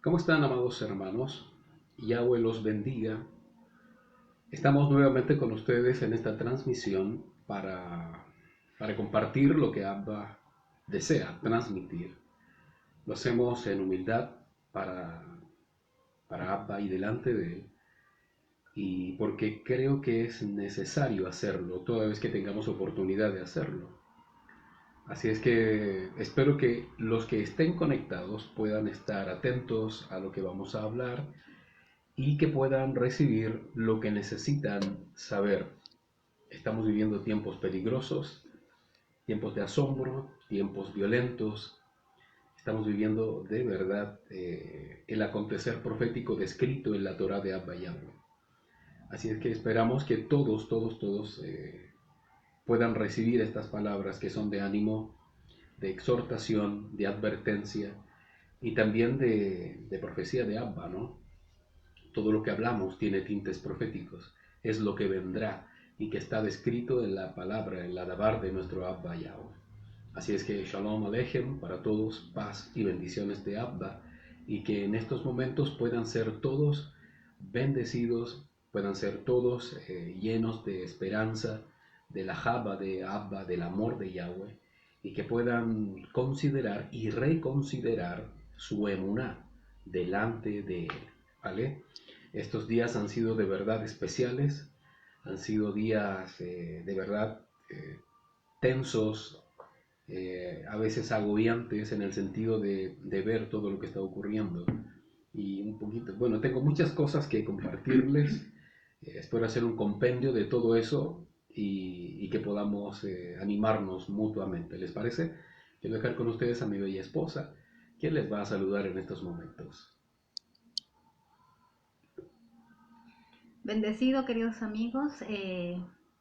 ¿Cómo están, amados hermanos? Yahweh los bendiga. Estamos nuevamente con ustedes en esta transmisión para compartir lo que Abba desea transmitir. Lo hacemos en humildad para, para Abba y delante de Él, y porque creo que es necesario hacerlo toda vez que tengamos oportunidad de hacerlo. Así es que espero que los que estén conectados puedan estar atentos a lo que vamos a hablar y que puedan recibir lo que necesitan saber. Estamos viviendo tiempos peligrosos, tiempos de asombro, tiempos violentos. Estamos viviendo de verdad el acontecer profético descrito en la Torá de Abba Yahweh. Así es que esperamos que todos puedan recibir estas palabras que son de ánimo, de exhortación, de advertencia y también de profecía de Abba, ¿no? Todo lo que hablamos tiene tintes proféticos, es lo que vendrá y que está descrito en la palabra, en la dabar de nuestro Abba Yahweh. Así es que Shalom Aleichem para todos, paz y bendiciones de Abba, y que en estos momentos puedan ser todos bendecidos, puedan ser todos llenos de esperanza, de la Jaba de Abba, del amor de Yahweh, y que puedan considerar y reconsiderar su emuná delante de Él. ¿Vale? Estos días han sido de verdad especiales, han sido días de verdad tensos, a veces agobiantes en el sentido de ver todo lo que está ocurriendo. Y un poquito, bueno, tengo muchas cosas que compartirles, espero hacer un compendio de todo eso y que podamos animarnos mutuamente. ¿Les parece? Quiero dejar con ustedes a mi bella esposa, quien les va a saludar en estos momentos. Bendecido, queridos amigos,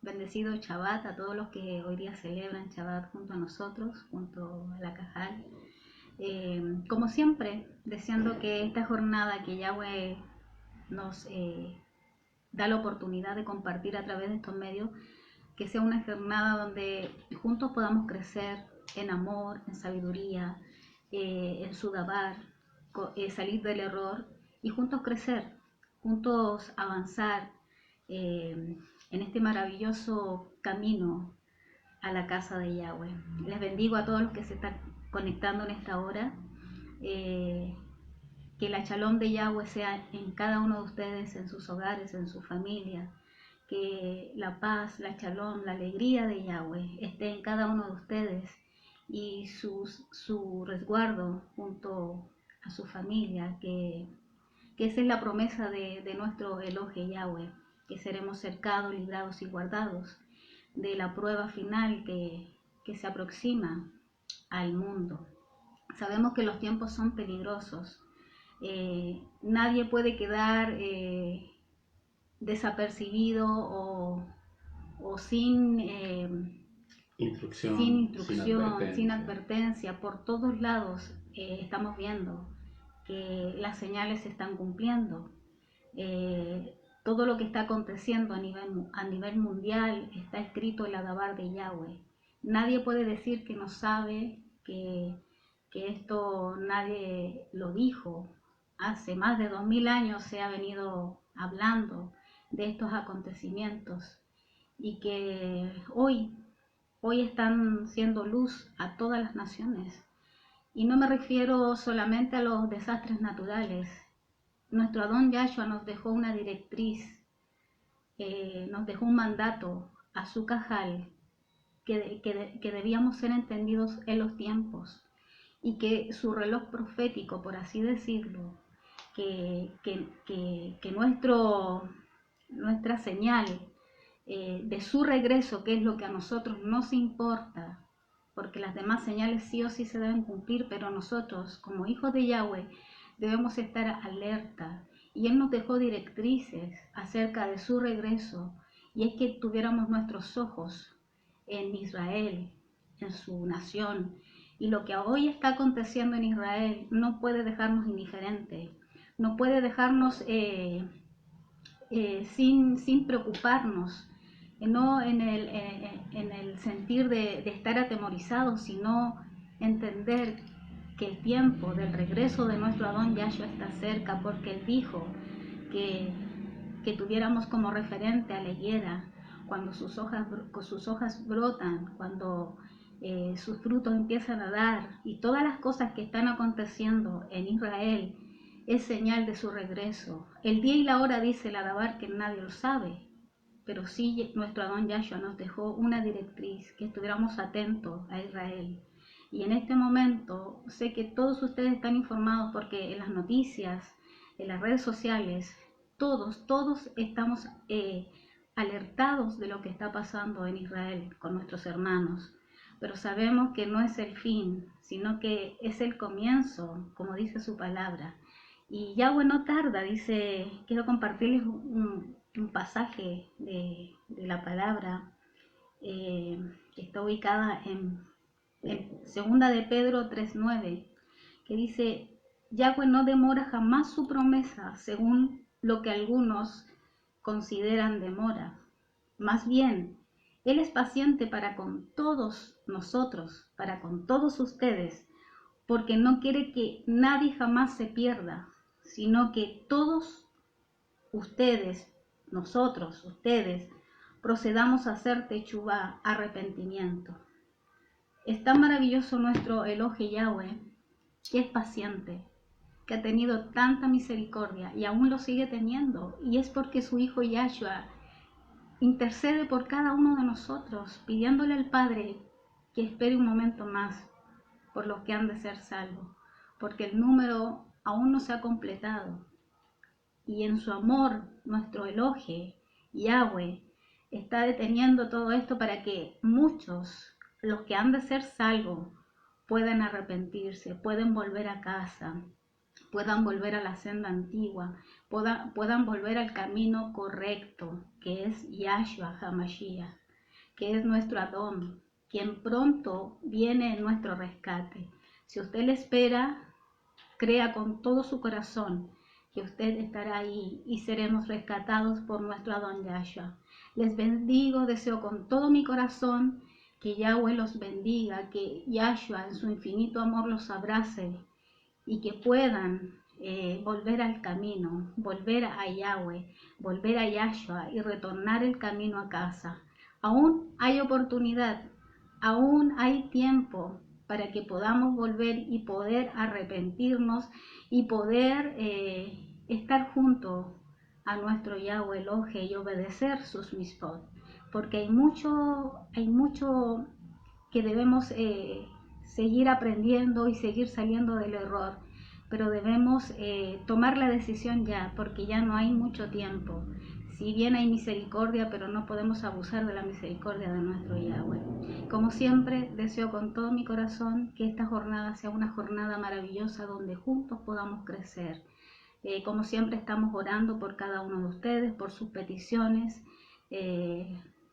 bendecido Shabbat a todos los que hoy día celebran Shabbat junto a nosotros, junto a la Cajal. Como siempre, deseando que esta jornada que Yahweh nos da la oportunidad de compartir a través de estos medios, que sea una jornada donde juntos podamos crecer en amor, en sabiduría, en sudabar, salir del error y juntos crecer, juntos avanzar en este maravilloso camino a la casa de Yahweh. Les bendigo a todos los que se están conectando en esta hora. Que la shalom de Yahweh sea en cada uno de ustedes, en sus hogares, en su familia. Que la paz, la shalom, la alegría de Yahweh esté en cada uno de ustedes y su resguardo junto a su familia. Que esa es la promesa de nuestro Elohe Yahweh, que seremos cercados, librados y guardados de la prueba final que se aproxima al mundo. Sabemos que los tiempos son peligrosos. Nadie puede quedar desapercibido o sin Instrucción, sin instrucción, sin advertencia. advertencia. Por todos lados estamos viendo que las señales se están cumpliendo. Todo lo que está aconteciendo a nivel mundial está escrito en la Dabar de Yahweh. Nadie puede decir que no sabe, que esto nadie lo dijo. Hace más de 2000 años se ha venido hablando de estos acontecimientos y que hoy están siendo luz a todas las naciones. Y no me refiero solamente a los desastres naturales. Nuestro Adón Yahshua nos dejó una directriz, nos dejó un mandato a su cajal, que debíamos ser entendidos en los tiempos y que su reloj profético, por así decirlo, que nuestra señal de su regreso, que es lo que a nosotros nos importa, porque las demás señales sí o sí se deben cumplir, pero nosotros, como hijos de Yahweh, debemos estar alerta. Y Él nos dejó directrices acerca de su regreso, y es que tuviéramos nuestros ojos en Israel, en su nación. Y lo que hoy está aconteciendo en Israel no puede dejarnos indiferentes, no puede dejarnos sin preocuparnos, no en el sentir de estar atemorizados, sino entender que el tiempo del regreso de nuestro Adón Yahshua está cerca, porque Él dijo que tuviéramos como referente a la higuera, cuando sus hojas brotan, cuando sus frutos empiezan a dar, y todas las cosas que están aconteciendo en Israel es señal de su regreso. El día y la hora, dice el Adabar, que nadie lo sabe, pero sí nuestro Adón Yahshua nos dejó una directriz, que estuviéramos atentos a Israel. Y en este momento sé que todos ustedes están informados, porque en las noticias, en las redes sociales, todos estamos alertados de lo que está pasando en Israel con nuestros hermanos. Pero sabemos que no es el fin, sino que es el comienzo, como dice su palabra. Y Yahweh no tarda, dice, quiero compartirles un pasaje de la palabra que está ubicada en segunda de Pedro 3:9, que dice: Yahweh no demora jamás su promesa, según lo que algunos consideran demora. Más bien, Él es paciente para con todos nosotros, para con todos ustedes, porque no quiere que nadie jamás se pierda, sino que todos ustedes, nosotros, ustedes, procedamos a hacer techubá, arrepentimiento. Es tan maravilloso nuestro Elohe Yahweh, que es paciente, que ha tenido tanta misericordia y aún lo sigue teniendo, y es porque su Hijo Yahshua intercede por cada uno de nosotros, pidiéndole al Padre que espere un momento más por los que han de ser salvos, porque el número aún no se ha completado. Y en su amor, nuestro Elohe, Yahweh, está deteniendo todo esto para que muchos, los que han de ser salvos, puedan arrepentirse, puedan volver a casa, puedan volver a la senda antigua, puedan volver al camino correcto, que es Yahshua HaMashiach, que es nuestro Adón, quien pronto viene en nuestro rescate. Si usted le espera, crea con todo su corazón que usted estará ahí y seremos rescatados por nuestro Adón Yahshua. Les bendigo, deseo con todo mi corazón que Yahweh los bendiga, que Yahshua en su infinito amor los abrace y que puedan volver al camino, volver a Yahweh, volver a Yahshua y retornar el camino a casa. Aún hay oportunidad, aún hay tiempo para que podamos volver y poder arrepentirnos y poder estar junto a nuestro Yahweh Elohe y obedecer sus mitzvot, porque hay mucho que debemos seguir aprendiendo y seguir saliendo del error, pero debemos tomar la decisión ya, porque ya no hay mucho tiempo. Si bien hay misericordia, pero no podemos abusar de la misericordia de nuestro Yahweh. Como siempre, deseo con todo mi corazón que esta jornada sea una jornada maravillosa donde juntos podamos crecer. Como siempre, estamos orando por cada uno de ustedes, por sus peticiones,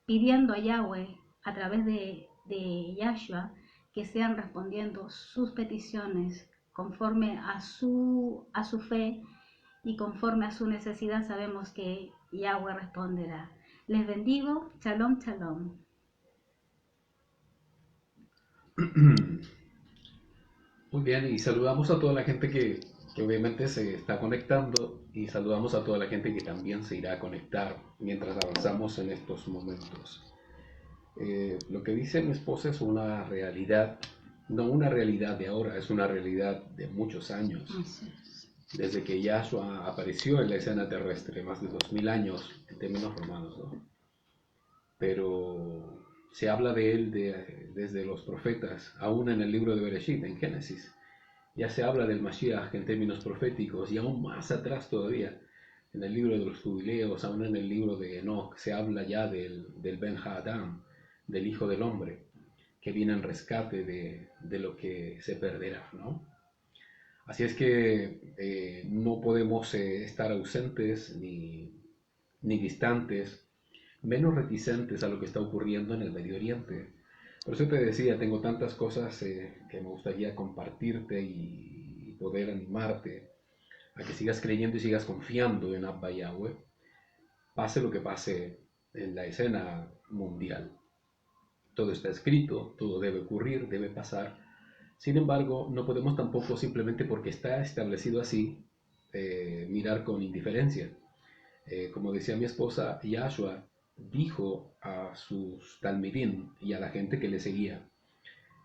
pidiendo a Yahweh a través de Yahshua que sean respondiendo sus peticiones conforme a su fe y conforme a su necesidad. Sabemos que Yahweh responderá. Les bendigo. Shalom, shalom. Muy bien, y saludamos a toda la gente que obviamente se está conectando, y saludamos a toda la gente que también se irá a conectar mientras avanzamos en estos momentos. Lo que dice mi esposa es una realidad, no una realidad de ahora, es una realidad de muchos años. Desde que Yahshua apareció en la escena terrestre, más de 2000 años en términos romanos, ¿no? Pero se habla de él desde los profetas, aún en el libro de Bereshit, en Génesis. Ya se habla del Mashiach en términos proféticos, y aún más atrás todavía, en el libro de los jubileos, aún en el libro de Enoch, se habla ya del Ben Haadam, del Hijo del Hombre, que viene en rescate de lo que se perderá, ¿no? Así es que no podemos estar ausentes ni distantes, menos reticentes a lo que está ocurriendo en el Medio Oriente. Por eso te decía, tengo tantas cosas que me gustaría compartirte y poder animarte a que sigas creyendo y sigas confiando en Abba Yahweh, pase lo que pase en la escena mundial. Todo está escrito, todo debe ocurrir, debe pasar, Sin embargo, no podemos tampoco simplemente porque está establecido así, mirar con indiferencia. Como decía mi esposa, Yahshua dijo a sus talmidim y a la gente que le seguía,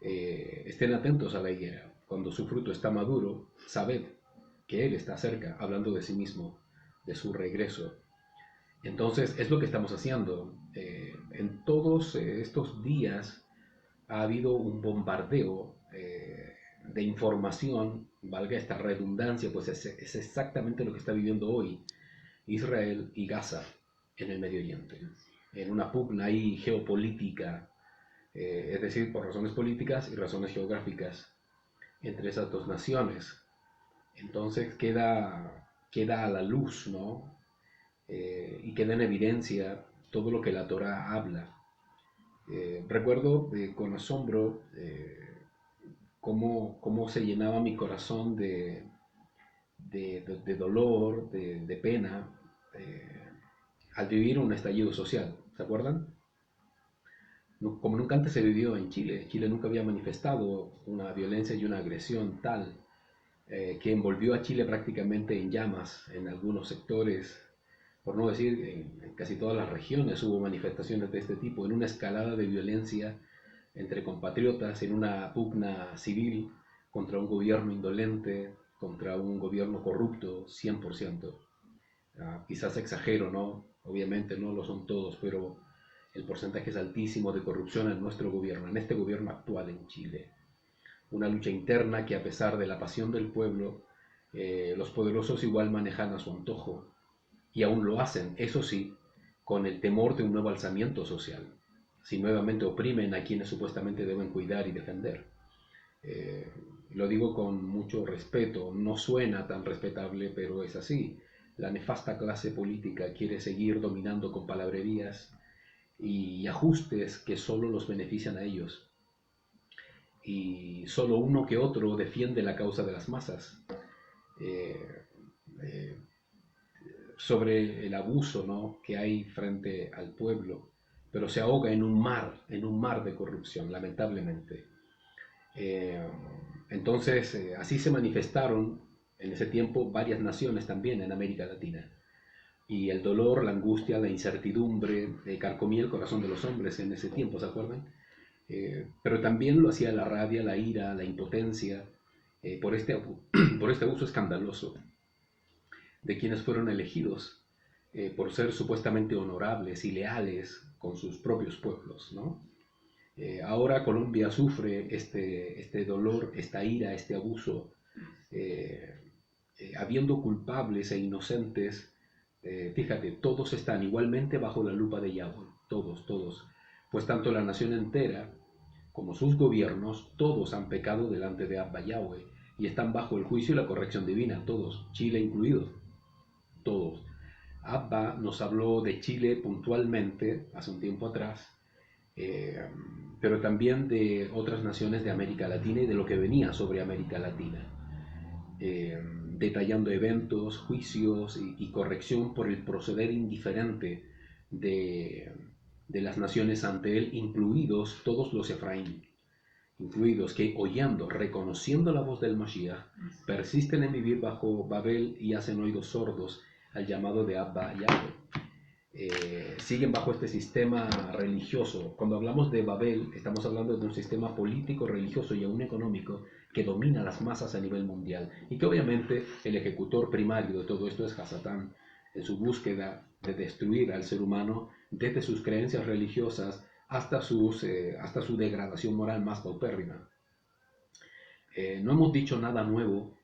estén atentos a la higuera, cuando su fruto está maduro, sabed que Él está cerca, hablando de sí mismo, de su regreso. Entonces, es lo que estamos haciendo. En todos estos días ha habido un bombardeo de información, valga esta redundancia, pues es exactamente lo que está viviendo hoy Israel y Gaza en el Medio Oriente, en una pugna ahí geopolítica, es decir, por razones políticas y razones geográficas entre esas dos naciones. Entonces queda a la luz, ¿no? Y queda en evidencia todo lo que la Torah habla. Recuerdo con asombro cómo se llenaba mi corazón de dolor, de pena, al vivir un estallido social. ¿Se acuerdan? Como nunca antes se vivió en Chile. Chile nunca había manifestado una violencia y una agresión tal que envolvió a Chile prácticamente en llamas en algunos sectores, por no decir en casi todas las regiones hubo manifestaciones de este tipo, en una escalada de violencia entre compatriotas, en una pugna civil contra un gobierno indolente, contra un gobierno corrupto, 100%. Quizás exagero, ¿no? Obviamente no lo son todos, pero el porcentaje es altísimo de corrupción en nuestro gobierno, en este gobierno actual en Chile. Una lucha interna que a pesar de la pasión del pueblo, los poderosos igual manejan a su antojo y aún lo hacen, eso sí, con el temor de un nuevo alzamiento social, si nuevamente oprimen a quienes supuestamente deben cuidar y defender. Eh, lo digo con mucho respeto, no suena tan respetable, pero es así. La nefasta clase política quiere seguir dominando con palabrerías y ajustes que solo los benefician a ellos. Y solo uno que otro defiende la causa de las masas. Eh, eh, Sobre el abuso, ¿no?, que hay frente al pueblo, pero se ahoga en un mar de corrupción, lamentablemente. Eh, entonces, así se manifestaron en ese tiempo varias naciones también en América Latina. Y el dolor, la angustia, la incertidumbre carcomía el corazón de los hombres en ese tiempo, ¿se acuerdan? Pero también lo hacía la rabia, la ira, la impotencia, por este abuso escandaloso de quienes fueron elegidos por ser supuestamente honorables y leales con sus propios pueblos, ¿no? Ahora Colombia sufre este dolor, esta ira, este abuso, habiendo culpables e inocentes. Fíjate, todos están igualmente bajo la lupa de Yahweh, todos, pues tanto la nación entera como sus gobiernos, todos han pecado delante de Abba Yahweh y están bajo el juicio y la corrección divina, todos, Chile incluido, todos. Abba nos habló de Chile puntualmente hace un tiempo atrás, eh, pero también de otras naciones de América Latina y de lo que venía sobre América Latina, detallando eventos, juicios y corrección por el proceder indiferente de las naciones ante él, incluidos todos los Efraín, incluidos que oyendo, reconociendo la voz del Mashiach, persisten en vivir bajo Babel y hacen oídos sordos al llamado de Abba Yahweh. Siguen bajo este sistema religioso. Cuando hablamos de Babel, estamos hablando de un sistema político, religioso y aún económico que domina las masas a nivel mundial y que obviamente el ejecutor primario de todo esto es Hasatán, en su búsqueda de destruir al ser humano desde sus creencias religiosas hasta su degradación moral más paupérrima. No hemos dicho nada nuevo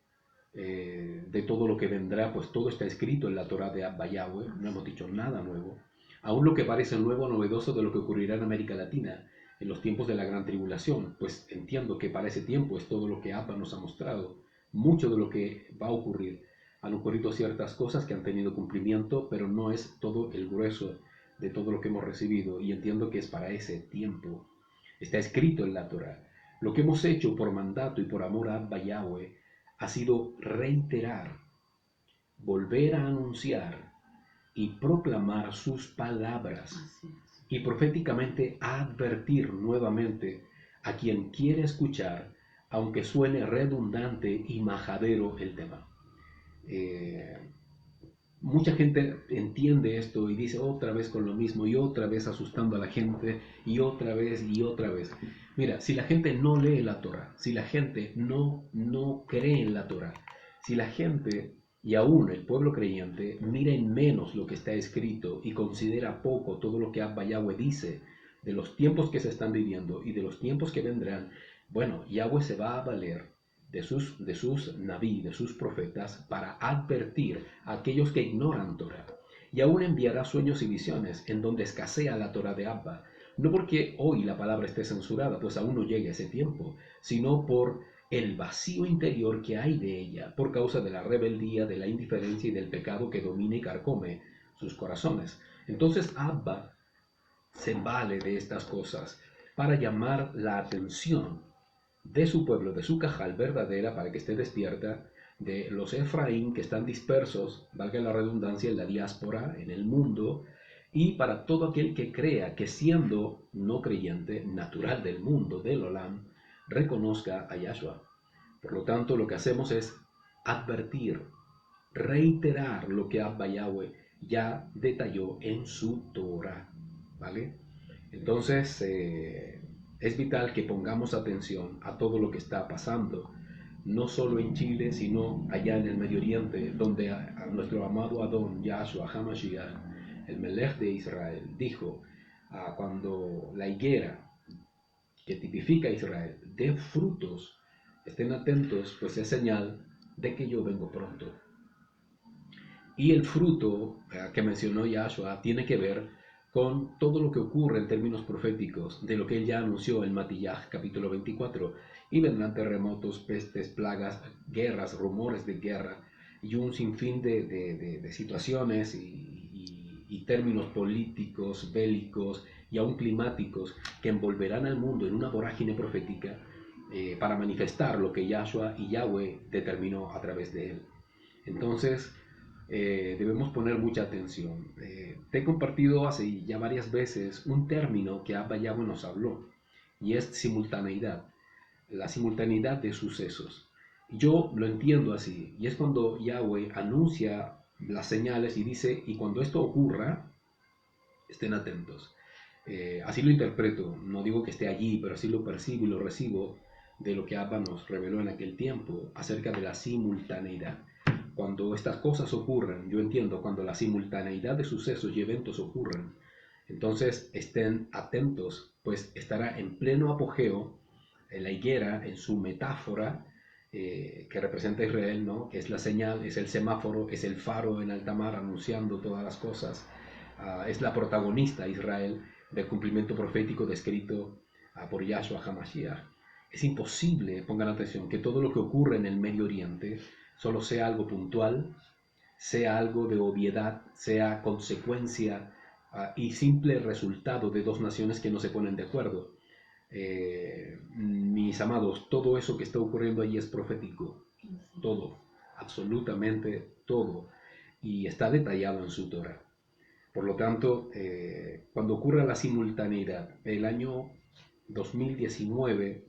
de todo lo que vendrá, pues todo está escrito en la Torah de Abba Yahweh, no hemos dicho nada nuevo. Aún lo que parece nuevo, novedoso de lo que ocurrirá en América Latina en los tiempos de la Gran Tribulación, pues entiendo que para ese tiempo es todo lo que Abba nos ha mostrado. Mucho de lo que va a ocurrir. Han ocurrido ciertas cosas que han tenido cumplimiento, pero no es todo el grueso de todo lo que hemos recibido, y entiendo que es para ese tiempo. Está escrito en la Torah. Lo que hemos hecho por mandato y por amor a Abba Yahweh ha sido reiterar, volver a anunciar y proclamar sus palabras y proféticamente advertir nuevamente a quien quiere escuchar aunque suene redundante y majadero el tema. Eh, Mucha gente entiende esto y dice otra vez con lo mismo y otra vez asustando a la gente y otra vez y otra vez. Mira, si la gente no lee la Torah, si la gente no cree en la Torah, si la gente y aún el pueblo creyente mira en menos lo que está escrito y considera poco todo lo que Abba Yahweh dice de los tiempos que se están viviendo y de los tiempos que vendrán, bueno, Yahweh se va a valer de sus naví, de sus profetas, para advertir a aquellos que ignoran Torah. Y aún enviará sueños y visiones en donde escasea la Torah de Abba. No porque hoy la palabra esté censurada, pues aún no llega ese tiempo, sino por el vacío interior que hay de ella, por causa de la rebeldía, de la indiferencia y del pecado que domina y carcome sus corazones. Entonces Abba se vale de estas cosas para llamar la atención de su pueblo, de su cajal verdadera, para que esté despierta, de los Efraín que están dispersos, valga la redundancia, en la diáspora, en el mundo, y para todo aquel que crea que siendo no creyente, natural del mundo, del Olam, reconozca a Yahshua. Por lo tanto, lo que hacemos es advertir, reiterar lo que Abba Yahweh ya detalló en su Torah, ¿vale? Entonces, es vital que pongamos atención a todo lo que está pasando, no solo en Chile, sino allá en el Medio Oriente, donde a nuestro amado Adón, Yahshua HaMashiach, el Melech de Israel, dijo, cuando la higuera que tipifica a Israel dé frutos, estén atentos, pues es señal de que yo vengo pronto. Y el fruto que mencionó Yahshua tiene que ver con todo lo que ocurre en términos proféticos de lo que él ya anunció en Matillaj capítulo 24. Y vendrán terremotos, pestes, plagas, guerras, rumores de guerra y un sinfín de situaciones y términos políticos, bélicos y aún climáticos que envolverán al mundo en una vorágine profética para manifestar lo que Yahshua y Yahweh determinó a través de él. Entonces, debemos poner mucha atención. Te he compartido hace ya varias veces un término que Abba Yahweh nos habló, y es simultaneidad, la simultaneidad de sucesos. Yo lo entiendo así, y es cuando Yahweh anuncia las señales y dice, y cuando esto ocurra, estén atentos. Así lo interpreto, no digo que esté allí, pero así lo percibo y lo recibo de lo que Abba nos reveló en aquel tiempo acerca de la simultaneidad. Cuando estas cosas ocurren, yo entiendo, cuando la simultaneidad de sucesos y eventos ocurren, entonces estén atentos, pues estará en pleno apogeo la higuera en su metáfora que representa a Israel, ¿no? Que es la señal, es el semáforo, es el faro en alta mar anunciando todas las cosas, es la protagonista Israel del cumplimiento profético descrito por Yahshua HaMashiach. Es imposible, pongan atención, que todo lo que ocurre en el Medio Oriente solo sea algo puntual, sea algo de obviedad, sea consecuencia y simple resultado de dos naciones que no se ponen de acuerdo. Mis amados, todo eso que está ocurriendo allí es profético, todo, absolutamente todo, y está detallado en su Torah. Por lo tanto, cuando ocurra la simultaneidad, el año 2019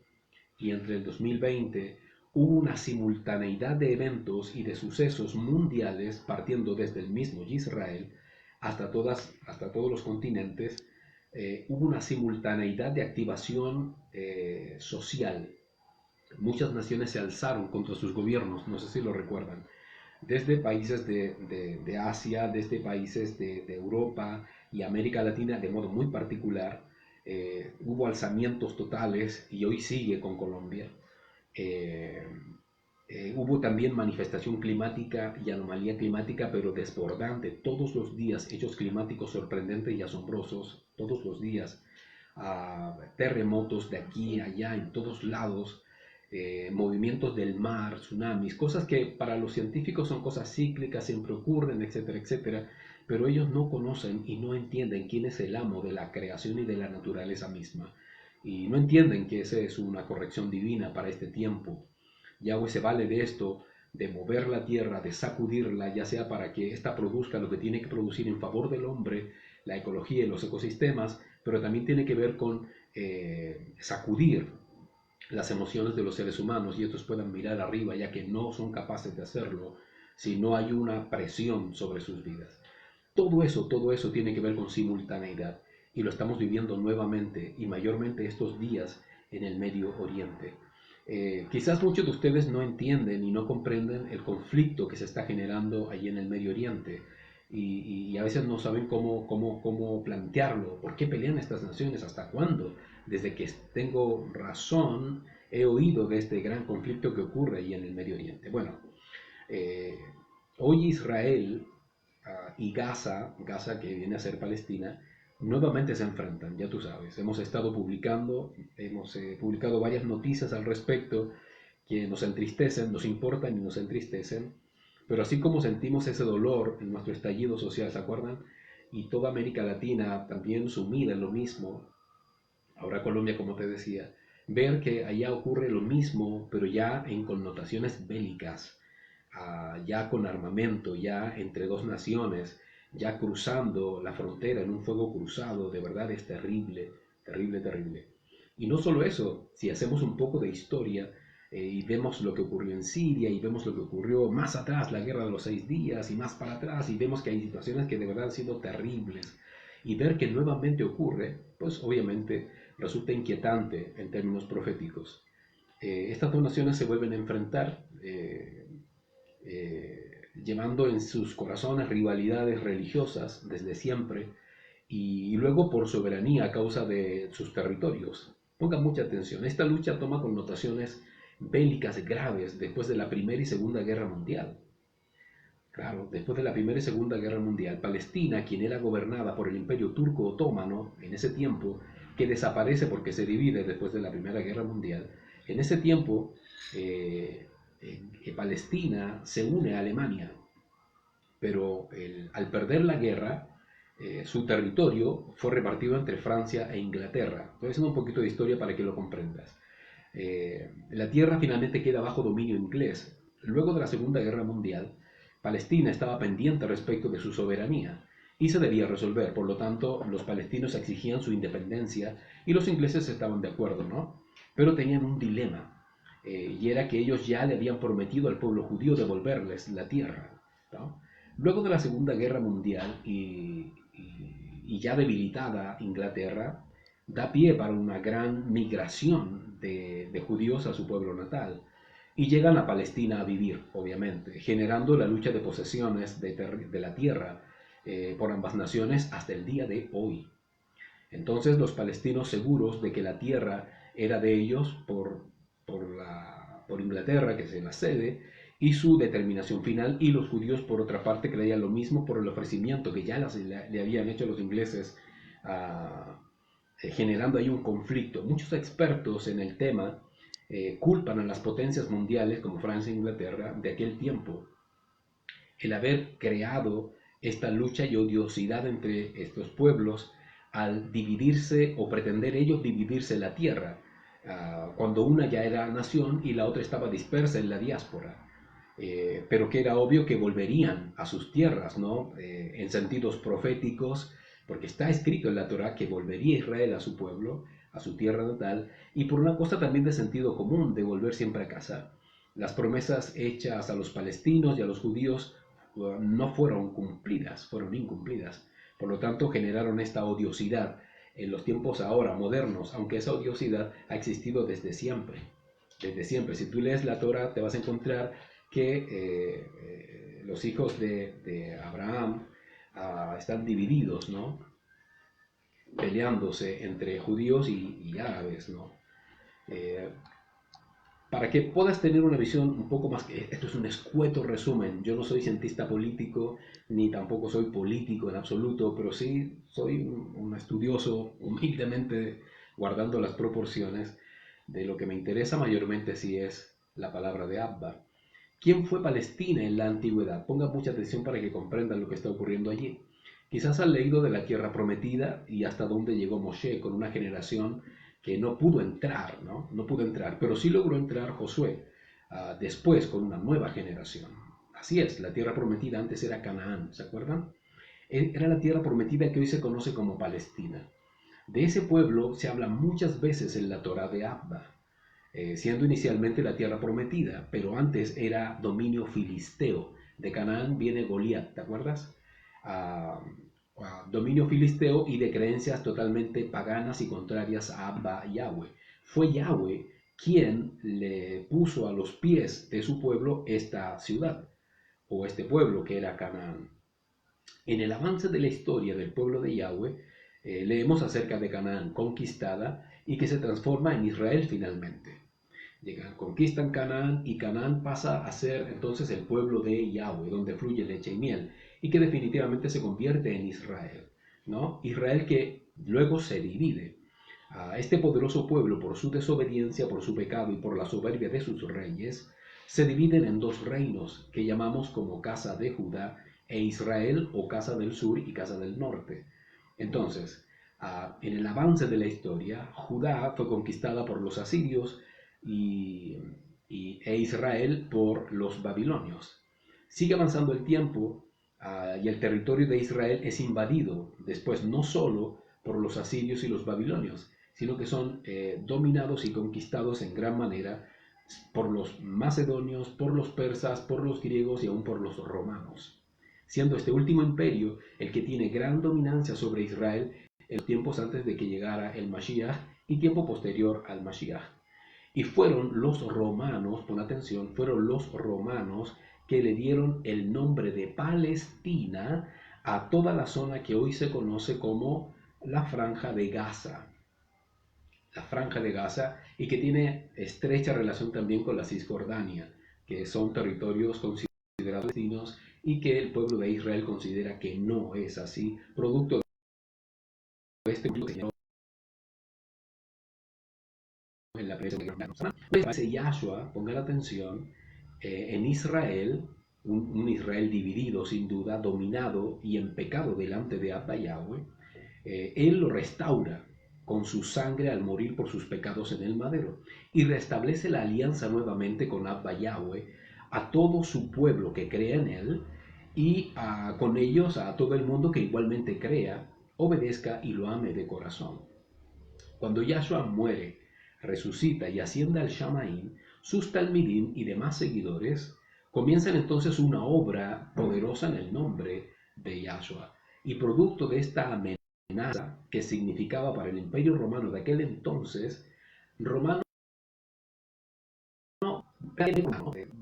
y entre el 2020, hubo una simultaneidad de eventos y de sucesos mundiales partiendo desde el mismo Israel hasta todos los continentes. Hubo una simultaneidad de activación social. Muchas naciones se alzaron contra sus gobiernos, no sé si lo recuerdan, desde países de Asia, desde países de Europa y América Latina de modo muy particular. Hubo alzamientos totales y hoy sigue con Colombia. Hubo también manifestación climática y anomalía climática, pero desbordante. Todos los días hechos climáticos sorprendentes y asombrosos, todos los días. Terremotos de aquí a allá, en todos lados. Movimientos del mar, tsunamis, cosas que para los científicos son cosas cíclicas, siempre ocurren, etcétera, etcétera, pero ellos no conocen y no entienden quién es el amo de la creación y de la naturaleza misma, y no entienden que esa es una corrección divina para este tiempo. Yahweh se vale de esto, de mover la tierra, de sacudirla, ya sea para que ésta produzca lo que tiene que producir en favor del hombre, la ecología y los ecosistemas, pero también tiene que ver con sacudir las emociones de los seres humanos y estos puedan mirar arriba, ya que no son capaces de hacerlo si no hay una presión sobre sus vidas. Todo eso tiene que ver con simultaneidad y lo estamos viviendo nuevamente y mayormente estos días en el Medio Oriente. Quizás muchos de ustedes no entienden y no comprenden el conflicto que se está generando allí en el Medio Oriente y a veces no saben cómo plantearlo. ¿Por qué pelean estas naciones? ¿Hasta cuándo? Desde que tengo razón, he oído de este gran conflicto que ocurre allí en el Medio Oriente. Bueno, eh, hoy Israel y Gaza que viene a ser Palestina, nuevamente se enfrentan, ya tú sabes. Hemos estado publicando, hemos publicado varias noticias al respecto que nos entristecen, nos importan y nos entristecen, pero así como sentimos ese dolor en nuestro estallido social, ¿se acuerdan? Y toda América Latina también sumida en lo mismo, ahora Colombia, como te decía, ver que allá ocurre lo mismo, pero ya en connotaciones bélicas, ya con armamento, ya entre dos naciones, ya cruzando la frontera en un fuego cruzado, de verdad es terrible, terrible, terrible. Y no solo eso, si hacemos un poco de historia y vemos lo que ocurrió en Siria y vemos lo que ocurrió más atrás, la guerra de los 6 días y más para atrás, y vemos que hay situaciones que de verdad han sido terribles, y ver que nuevamente ocurre, pues obviamente resulta inquietante en términos proféticos. Estas dos naciones se vuelven a enfrentar, llevando en sus corazones rivalidades religiosas desde siempre y luego por soberanía a causa de sus territorios. Pongan mucha atención, esta lucha toma connotaciones bélicas graves después de la Primera y Segunda Guerra Mundial. Claro, después de la Primera y Segunda Guerra Mundial, Palestina, quien era gobernada por el Imperio Turco Otomano en ese tiempo, que desaparece porque se divide después de la Primera Guerra Mundial, en ese tiempo Palestina se une a Alemania, pero al perder la guerra, su territorio fue repartido entre Francia e Inglaterra. Estoy haciendo un poquito de historia para que lo comprendas. La tierra finalmente queda bajo dominio inglés. Luego de la Segunda Guerra Mundial, Palestina estaba pendiente respecto de su soberanía y se debía resolver. Por lo tanto, los palestinos exigían su independencia y los ingleses estaban de acuerdo, ¿no? Pero tenían un dilema, y era que ellos ya le habían prometido al pueblo judío devolverles la tierra, ¿no? Luego de la Segunda Guerra Mundial y ya debilitada Inglaterra, da pie para una gran migración de judíos a su pueblo natal y llegan a Palestina a vivir, obviamente, generando la lucha de posesiones de la tierra por ambas naciones hasta el día de hoy. Entonces los palestinos seguros de que la tierra era de ellos por Inglaterra, que es la sede, y su determinación final, y los judíos por otra parte creían lo mismo por el ofrecimiento que ya le habían hecho los ingleses, generando ahí un conflicto. Muchos expertos en el tema culpan a las potencias mundiales como Francia e Inglaterra de aquel tiempo el haber creado esta lucha y odiosidad entre estos pueblos al dividirse o pretender ellos dividirse la tierra, cuando una ya era nación y la otra estaba dispersa en la diáspora, pero que era obvio que volverían a sus tierras, ¿no? En sentidos proféticos, porque está escrito en la Torá que volvería Israel a su pueblo, a su tierra natal, y por una cosa también de sentido común, de volver siempre a casa. Las promesas hechas a los palestinos y a los judíos no fueron cumplidas, fueron incumplidas. Por lo tanto, generaron esta odiosidad en los tiempos ahora modernos, aunque esa odiosidad ha existido desde siempre. Desde siempre. Si tú lees la Torá, te vas a encontrar que los hijos de Abraham están divididos, ¿no? Peleándose entre judíos y árabes, ¿no? Para que puedas tener una visión un poco más, esto es un escueto resumen, yo no soy cientista político, ni tampoco soy político en absoluto, pero sí soy un estudioso, humildemente guardando las proporciones de lo que me interesa mayormente, si es la palabra de Abba. ¿Quién fue Palestina en la antigüedad? Ponga mucha atención para que comprendan lo que está ocurriendo allí. Quizás han leído de la tierra prometida y hasta dónde llegó Moshe con una generación que no pudo entrar, ¿no? No pudo entrar, pero sí logró entrar Josué después con una nueva generación. Así es, la tierra prometida antes era Canaán, ¿se acuerdan? Era la tierra prometida que hoy se conoce como Palestina. De ese pueblo se habla muchas veces en la Torá de Abba. siendo inicialmente la tierra prometida, pero antes era dominio filisteo. De Canaán viene Goliat, ¿te acuerdas? Ah, dominio filisteo y de creencias totalmente paganas y contrarias a Abba Yahweh. Fue Yahweh quien le puso a los pies de su pueblo esta ciudad, o este pueblo que era Canaán. En el avance de la historia del pueblo de Yahweh, leemos acerca de Canaán conquistada y que se transforma en Israel finalmente. Llegan, conquistan Canaán y Canaán pasa a ser entonces el pueblo de Yahweh, donde fluye leche y miel, y que definitivamente se convierte en Israel, ¿no? Israel que luego se divide. A este poderoso pueblo, por su desobediencia, por su pecado y por la soberbia de sus reyes, se dividen en dos reinos que llamamos como casa de Judá e Israel, o casa del sur y casa del norte. Entonces, en el avance de la historia, Judá fue conquistada por los asirios e Israel por los babilonios. Sigue avanzando el tiempo y el territorio de Israel es invadido después no solo por los asirios y los babilonios, sino que son dominados y conquistados en gran manera por los macedonios, por los persas, por los griegos y aún por los romanos, siendo este último imperio el que tiene gran dominancia sobre Israel en los tiempos antes de que llegara el Mashiach y tiempo posterior al Mashiach. Y fueron los romanos, pon atención, fueron los romanos que le dieron el nombre de Palestina a toda la zona que hoy se conoce como la Franja de Gaza. La Franja de Gaza, y que tiene estrecha relación también con la Cisjordania, que son territorios considerados palestinos y que el pueblo de Israel considera que no es así, producto de este conflicto en la prensa. Dice Yahshua, pongan atención, en Israel, un Israel dividido sin duda, dominado y en pecado delante de Abba Yahweh, él lo restaura con su sangre al morir por sus pecados en el madero y restablece la alianza nuevamente con Abba Yahweh a todo su pueblo que cree en él y con ellos a todo el mundo que igualmente crea, obedezca y lo ame de corazón. Cuando Yahshua muere, resucita y asciende al Shamaim, sus talmidim y demás seguidores comienzan entonces una obra poderosa en el nombre de Yahshua. Y producto de esta amenaza que significaba para el imperio romano de aquel entonces, romano,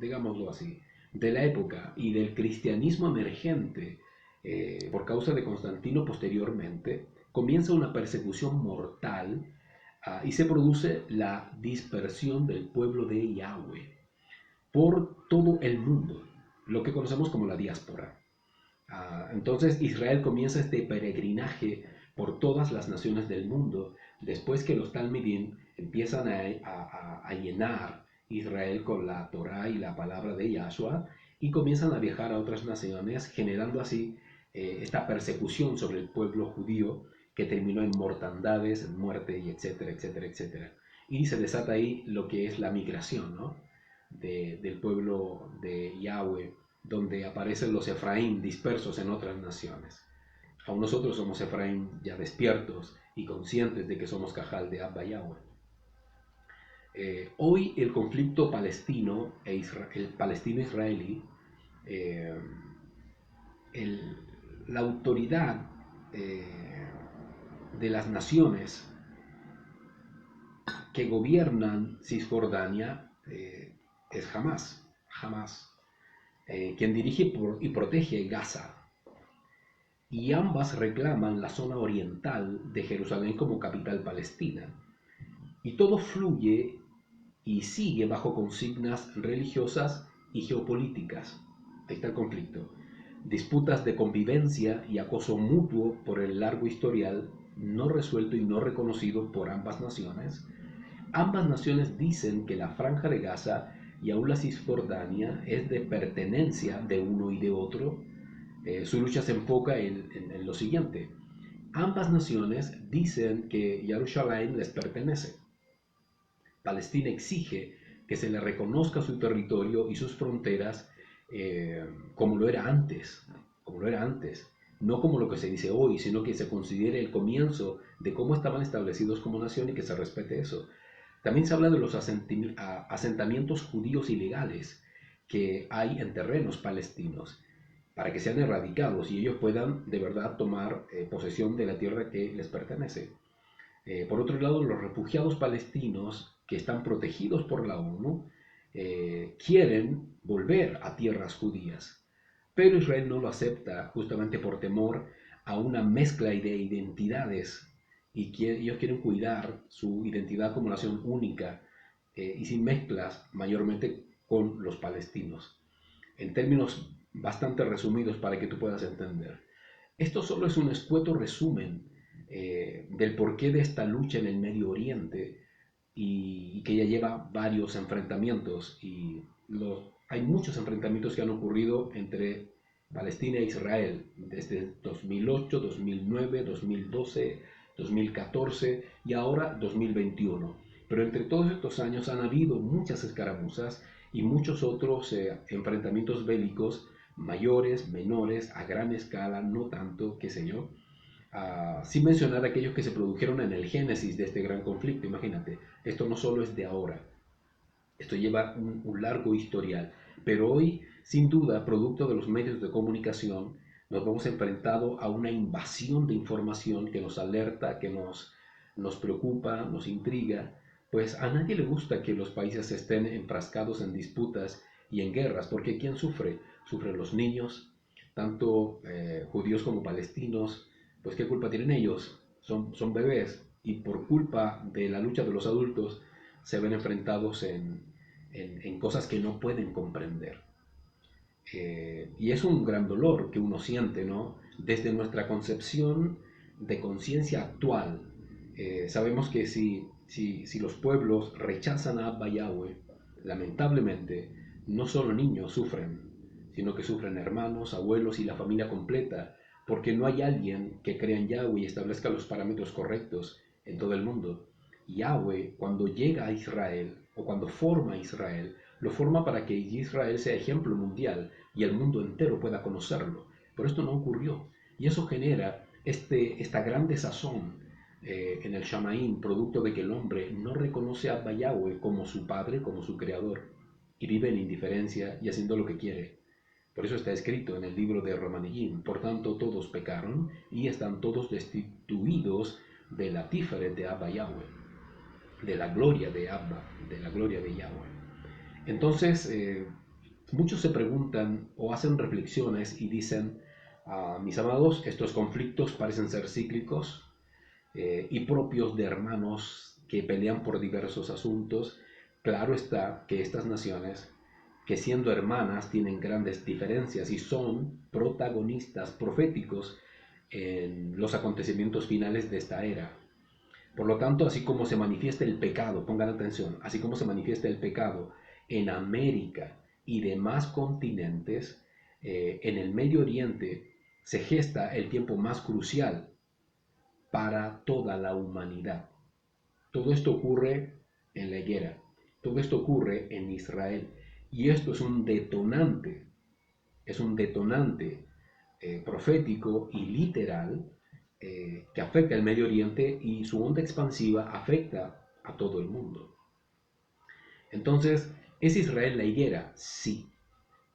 digámoslo así, de la época y del cristianismo emergente por causa de Constantino posteriormente, comienza una persecución mortal y se produce la dispersión del pueblo de Yahweh por todo el mundo, lo que conocemos como la diáspora. Entonces Israel comienza este peregrinaje por todas las naciones del mundo, después que los Talmidim empiezan a llenar Israel con la Torá y la palabra de Yahshua, y comienzan a viajar a otras naciones, generando así esta persecución sobre el pueblo judío, que terminó en mortandades, en muerte, y etcétera, etcétera, etcétera. Y se desata ahí lo que es la migración, ¿no? Del pueblo de Yahweh, donde aparecen los Efraín dispersos en otras naciones. Aún nosotros somos Efraín ya despiertos y conscientes de que somos Cajal de Abba Yahweh. Hoy el conflicto palestino el palestino-israelí, la autoridad de las naciones que gobiernan Cisjordania es Hamas, quien dirige y protege Gaza. Y ambas reclaman la zona oriental de Jerusalén como capital palestina. Y todo fluye y sigue bajo consignas religiosas y geopolíticas. Ahí está el conflicto. Disputas de convivencia y acoso mutuo por el largo historial no resuelto y no reconocido por ambas naciones. Ambas naciones dicen que la Franja de Gaza y aún la Cisjordania es de pertenencia de uno y de otro. Su lucha se enfoca en lo siguiente. Ambas naciones dicen que Jerusalén les pertenece. Palestina exige que se le reconozca su territorio y sus fronteras como lo era antes, no como lo que se dice hoy, sino que se considere el comienzo de cómo estaban establecidos como nación y que se respete eso. También se habla de los asentamientos judíos ilegales que hay en terrenos palestinos para que sean erradicados y ellos puedan de verdad tomar posesión de la tierra que les pertenece. Por otro lado, los refugiados palestinos que están protegidos por la ONU quieren volver a tierras judías, pero Israel no lo acepta justamente por temor a una mezcla de identidades y ellos quieren cuidar su identidad como nación única y sin mezclas mayormente con los palestinos. En términos bastante resumidos para que tú puedas entender. Esto solo es un escueto resumen del porqué de esta lucha en el Medio Oriente y que ya lleva varios enfrentamientos y hay muchos enfrentamientos que han ocurrido entre Palestina e Israel desde 2008, 2009, 2012, 2014 y ahora 2021. Pero entre todos estos años han habido muchas escaramuzas y muchos otros enfrentamientos bélicos mayores, menores, a gran escala, no tanto, qué sé yo, sin mencionar aquellos que se produjeron en el génesis de este gran conflicto. Imagínate, esto no solo es de ahora, esto lleva un largo historial, pero hoy, sin duda, producto de los medios de comunicación, nos hemos enfrentado a una invasión de información que nos alerta, que nos preocupa, nos intriga, pues a nadie le gusta que los países estén enfrascados en disputas y en guerras, porque ¿quién sufre? Sufren los niños, tanto judíos como palestinos, pues ¿qué culpa tienen ellos? Son bebés y por culpa de la lucha de los adultos se ven enfrentados en cosas que no pueden comprender. Y es un gran dolor que uno siente, ¿no? Desde nuestra concepción de conciencia actual, sabemos que si los pueblos rechazan a Abba Yahweh, lamentablemente, no solo niños sufren, sino que sufren hermanos, abuelos y la familia completa, porque no hay alguien que crea en Yahweh y establezca los parámetros correctos en todo el mundo. Yahweh, cuando llega a Israel, o cuando forma a Israel, lo forma para que Israel sea ejemplo mundial y el mundo entero pueda conocerlo. Pero esto no ocurrió. Y eso genera esta gran desazón en el Shamaín, producto de que el hombre no reconoce a Abba Yahweh como su padre, como su creador, y vive en indiferencia y haciendo lo que quiere. Por eso está escrito en el libro de Romaniyim, por tanto todos pecaron y están todos destituidos de la tiferet de Abba Yahweh, de la gloria de Abba, de la gloria de Yahweh. Entonces, muchos se preguntan o hacen reflexiones y dicen, mis amados, estos conflictos parecen ser cíclicos y propios de hermanos que pelean por diversos asuntos. Claro está que estas naciones, que siendo hermanas tienen grandes diferencias y son protagonistas proféticos en los acontecimientos finales de esta era. Por lo tanto, así como se manifiesta el pecado, pongan atención, así como se manifiesta el pecado en América y demás continentes, en el Medio Oriente se gesta el tiempo más crucial para toda la humanidad. Todo esto ocurre en la higuera, todo esto ocurre en Israel y esto es un detonante profético y literal que afecta al Medio Oriente y su onda expansiva afecta a todo el mundo. Entonces, ¿es Israel la higuera? Sí.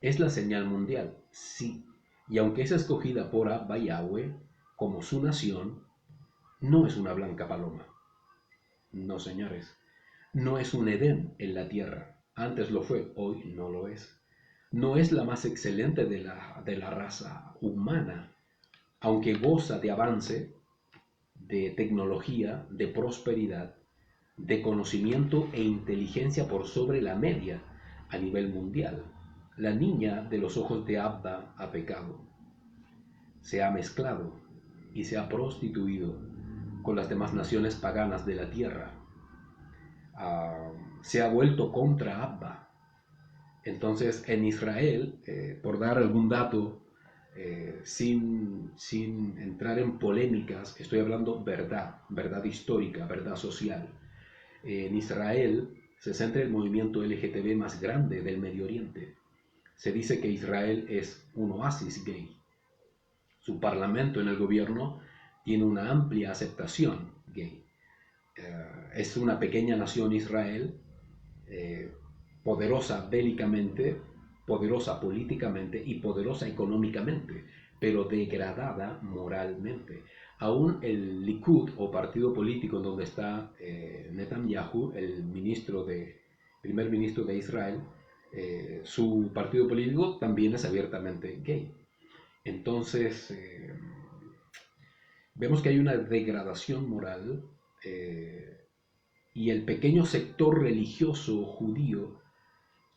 ¿Es la señal mundial? Sí. Y aunque es escogida por Abba Yahweh como su nación, no es una blanca paloma. No, señores. No es un Edén en la tierra. Antes lo fue, hoy no lo es. No es la más excelente de la raza humana, aunque goza de avance, de tecnología, de prosperidad, de conocimiento e inteligencia por sobre la media a nivel mundial. La niña de los ojos de Abba ha pecado, se ha mezclado y se ha prostituido con las demás naciones paganas de la tierra. Se ha vuelto contra Abba. Entonces, en Israel, por dar algún dato, sin entrar en polémicas, estoy hablando verdad histórica, verdad social. En Israel se centra el movimiento LGTB más grande del Medio Oriente. Se dice que Israel es un oasis gay. Su parlamento en el gobierno tiene una amplia aceptación gay. Es una pequeña nación Israel, eh, poderosa bélicamente, poderosa políticamente y poderosa económicamente, pero degradada moralmente. Aún el Likud, o partido político en donde está Netanyahu, primer ministro de Israel, su partido político también es abiertamente gay. Entonces, vemos que hay una degradación moral, y el pequeño sector religioso judío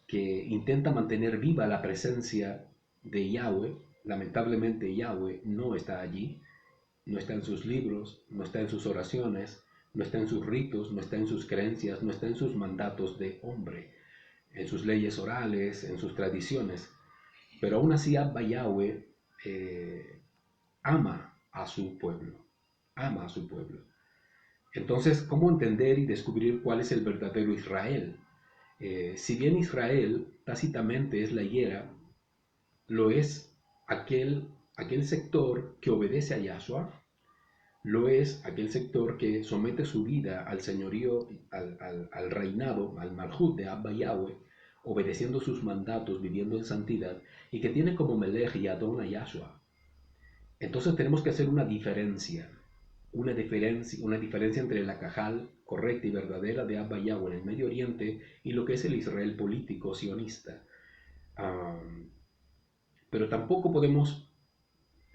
que intenta mantener viva la presencia de Yahweh. Lamentablemente Yahweh no está allí, no está en sus libros, no está en sus oraciones, no está en sus ritos, no está en sus creencias, no está en sus mandatos de hombre, en sus leyes orales, en sus tradiciones. Pero aún así Abba Yahweh ama a su pueblo, ama a su pueblo. Entonces, ¿cómo entender y descubrir cuál es el verdadero Israel? Si bien Israel tácitamente es la higuera, lo es aquel sector que obedece a Yahshua, lo es aquel sector que somete su vida al señorío, al reinado, al malhut de Abba Yahweh, obedeciendo sus mandatos, viviendo en santidad, y que tiene como Melech y Adon a Yahshua. Entonces tenemos que hacer una diferencia entre la cajal correcta y verdadera de Abba Yahweh en el Medio Oriente y lo que es el Israel político sionista. Pero tampoco podemos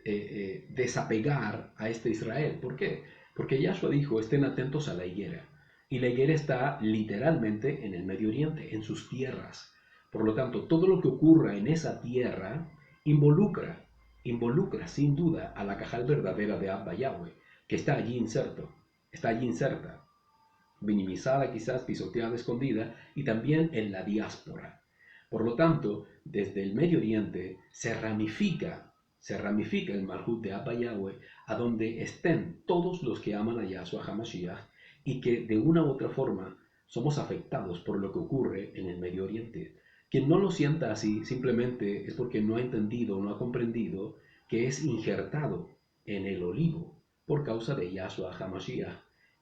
desapegar a este Israel. ¿Por qué? Porque Yahshua dijo, estén atentos a la higuera. Y la higuera está literalmente en el Medio Oriente, en sus tierras. Por lo tanto, todo lo que ocurra en esa tierra involucra sin duda a la cajal verdadera de Abba Yahweh, que está allí inserta, minimizada quizás, pisoteada, escondida, y también en la diáspora. Por lo tanto, desde el Medio Oriente se ramifica el Malhut de Abba Yahweh a donde estén todos los que aman a Yahshua HaMashiach y que de una u otra forma somos afectados por lo que ocurre en el Medio Oriente. Quien no lo sienta así simplemente es porque no ha entendido o no ha comprendido que es injertado en el olivo por causa de Yahshua HaMashiach.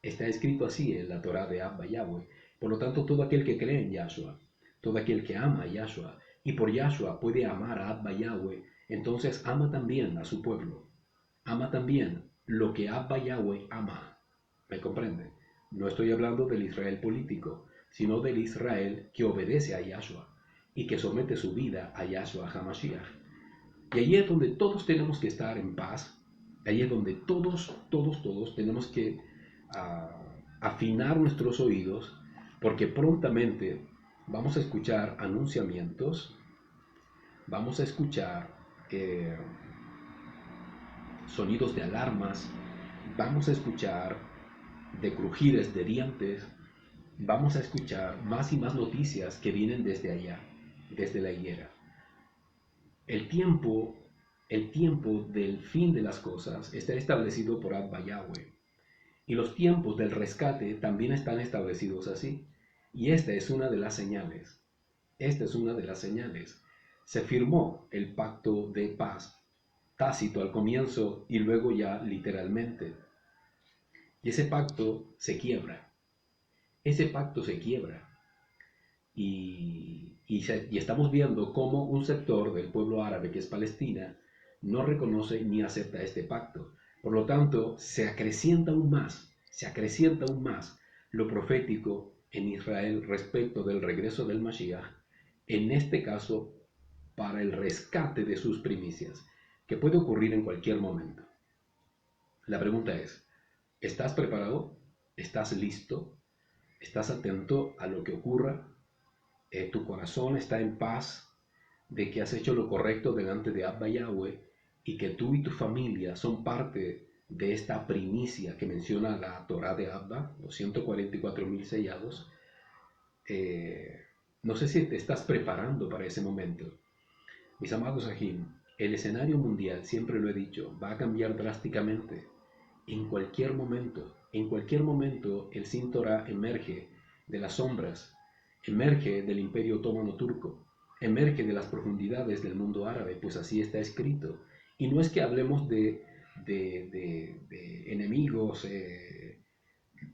Está escrito así en la Torah de Abba Yahweh. Por lo tanto, todo aquel que cree en Yahshua, todo aquel que ama a Yahshua y por Yahshua puede amar a Abba Yahweh, entonces ama también a su pueblo. Ama también lo que Abba Yahweh ama. ¿Me comprende? No estoy hablando del Israel político, sino del Israel que obedece a Yahshua y que somete su vida a Yahshua HaMashiach. Y allí es donde todos tenemos que estar en paz. Allí es donde todos tenemos que afinar nuestros oídos, porque prontamente vamos a escuchar anunciamientos, vamos a escuchar sonidos de alarmas, vamos a escuchar de crujires de dientes, vamos a escuchar más y más noticias que vienen desde allá, desde la higuera. El tiempo del fin de las cosas está establecido por Abba Yahweh. Y los tiempos del rescate también están establecidos así. Y esta es una de las señales. Se firmó el pacto de paz, tácito al comienzo y luego ya literalmente. Y ese pacto se quiebra. Y estamos viendo cómo un sector del pueblo árabe, que es Palestina, no reconoce ni acepta este pacto. Por lo tanto, se acrecienta aún más lo profético en Israel respecto del regreso del Mashiach, en este caso para el rescate de sus primicias, que puede ocurrir en cualquier momento. La pregunta es, ¿estás preparado? ¿Estás listo? ¿Estás atento a lo que ocurra? ¿Tu corazón está en paz de que has hecho lo correcto delante de Abba Yahweh y que tú y tu familia son parte de esta primicia que menciona la Torah de Abba, los 144,000 sellados? No sé si te estás preparando para ese momento. Mis amados Ajim, el escenario mundial, siempre lo he dicho, va a cambiar drásticamente. En cualquier momento el Sin Torah emerge de las sombras, emerge del Imperio Otomano Turco, emerge de las profundidades del mundo árabe, pues así está escrito. Y no es que hablemos de enemigos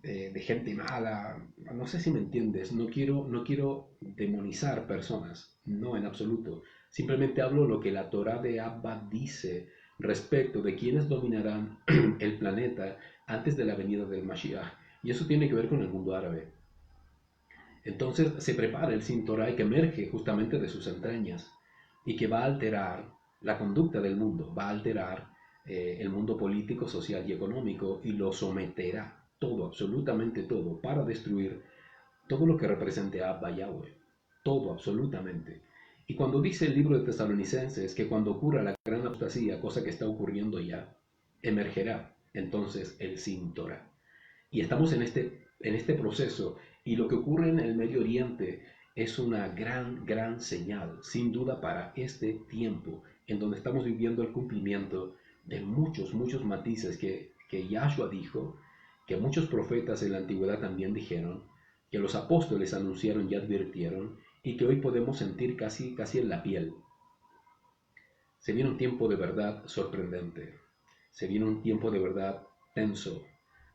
de gente mala. No sé si me entiendes, no quiero demonizar personas, no en absoluto. Simplemente hablo lo que la Torá de Abba dice respecto de quiénes dominarán el planeta antes de la venida del Mashiach. Y eso tiene que ver con el mundo árabe. Entonces se prepara el Sin Torah que emerge justamente de sus entrañas y que va a alterar la conducta del mundo, va a alterar el mundo político, social y económico y lo someterá todo, absolutamente todo, para destruir todo lo que represente a Abba Yahweh, todo, absolutamente. Y cuando dice el libro de Tesalonicenses que cuando ocurra la gran apostasía, cosa que está ocurriendo ya, emergerá entonces el Sin Torah. Y estamos en este proceso y lo que ocurre en el Medio Oriente es una gran, gran señal, sin duda, para este tiempo en donde estamos viviendo el cumplimiento de muchos, muchos matices que Yahshua dijo, que muchos profetas en la antigüedad también dijeron, que los apóstoles anunciaron y advirtieron y que hoy podemos sentir casi, casi en la piel. Se viene un tiempo de verdad sorprendente, se viene un tiempo de verdad tenso,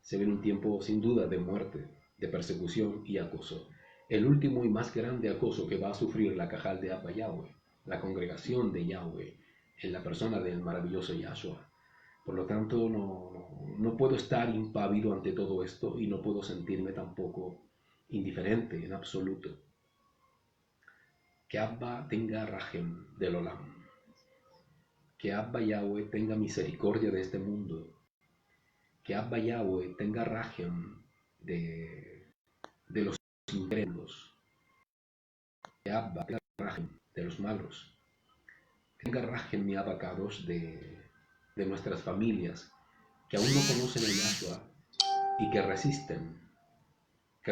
se viene un tiempo sin duda de muerte, de persecución y acoso. El último y más grande acoso que va a sufrir la Cajal de Abba Yahweh, la congregación de Yahweh, en la persona del maravilloso Yahshua. Por lo tanto, no puedo estar impávido ante todo esto y no puedo sentirme tampoco indiferente en absoluto. Que Abba tenga rajem del Olam. Que Abba Yahweh tenga misericordia de este mundo. Que Abba Yahweh tenga rajem de los incrédulos. Que Abba tenga rajem de los malos. Tenga rajem mi abacados de nuestras familias que aún no conocen a Yahshua y que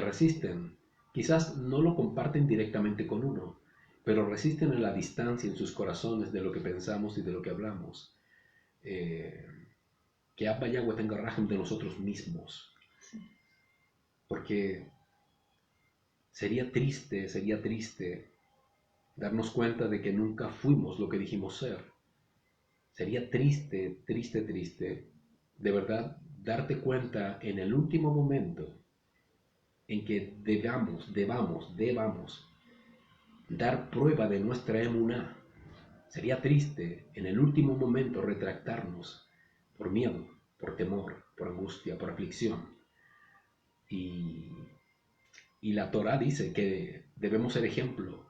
resisten. Quizás no lo comparten directamente con uno, pero resisten en la distancia en sus corazones de lo que pensamos y de lo que hablamos. Que Abba Yahweh tenga rajem de nosotros mismos. Porque sería triste darnos cuenta de que nunca fuimos lo que dijimos ser. Sería triste, triste, triste, de verdad, darte cuenta en el último momento en que debamos dar prueba de nuestra emuná. Sería triste en el último momento retractarnos por miedo, por temor, por angustia, por aflicción. Y la Torá dice que debemos ser ejemplo,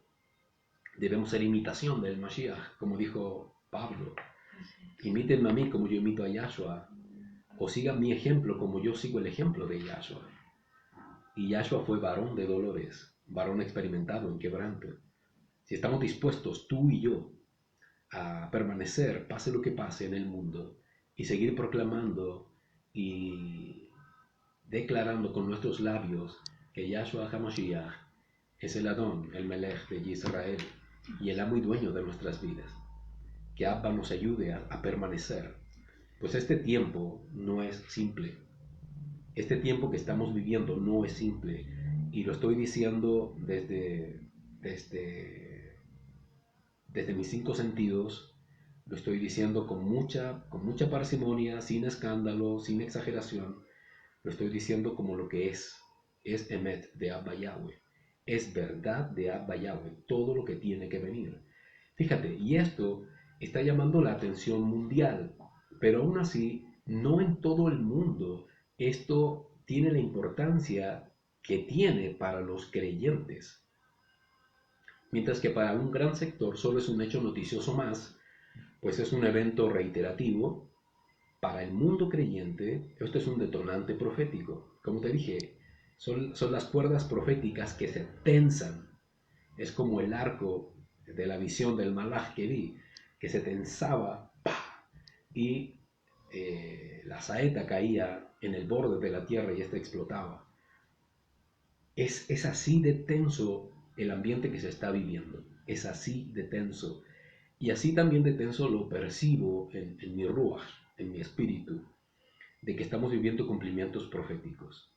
debemos ser imitación del Mashiach, como dijo Pablo. Imítenme a mí como yo imito a Yahshua, o sigan mi ejemplo como yo sigo el ejemplo de Yahshua. Y Yahshua fue varón de dolores, varón experimentado en quebranto. Si estamos dispuestos, tú y yo, a permanecer, pase lo que pase en el mundo, y seguir proclamando y declarando con nuestros labios que Yahshua HaMashiach es el Adón, el Melech de Israel, y el amo y dueño de nuestras vidas. Que Abba nos ayude a permanecer, pues este tiempo no es simple. Este tiempo que estamos viviendo no es simple, y lo estoy diciendo desde mis cinco sentidos, lo estoy diciendo con mucha parsimonia, sin escándalo, sin exageración, lo estoy diciendo como lo que es Emet de Abba Yahweh, es verdad de Abba Yahweh, todo lo que tiene que venir. Fíjate, y esto está llamando la atención mundial, pero aún así, no en todo el mundo esto tiene la importancia que tiene para los creyentes. Mientras que para un gran sector solo es un hecho noticioso más, pues es un evento reiterativo. Para el mundo creyente, esto es un detonante profético. Como te dije, son las cuerdas proféticas que se tensan. Es como el arco de la visión del Malach que vi, que se tensaba, ¡pah! Y la saeta caía en el borde de la tierra y ésta explotaba. Es así de tenso el ambiente que se está viviendo. Es así de tenso. Y así también de tenso lo percibo en mi ruach, en mi espíritu, de que estamos viviendo cumplimientos proféticos.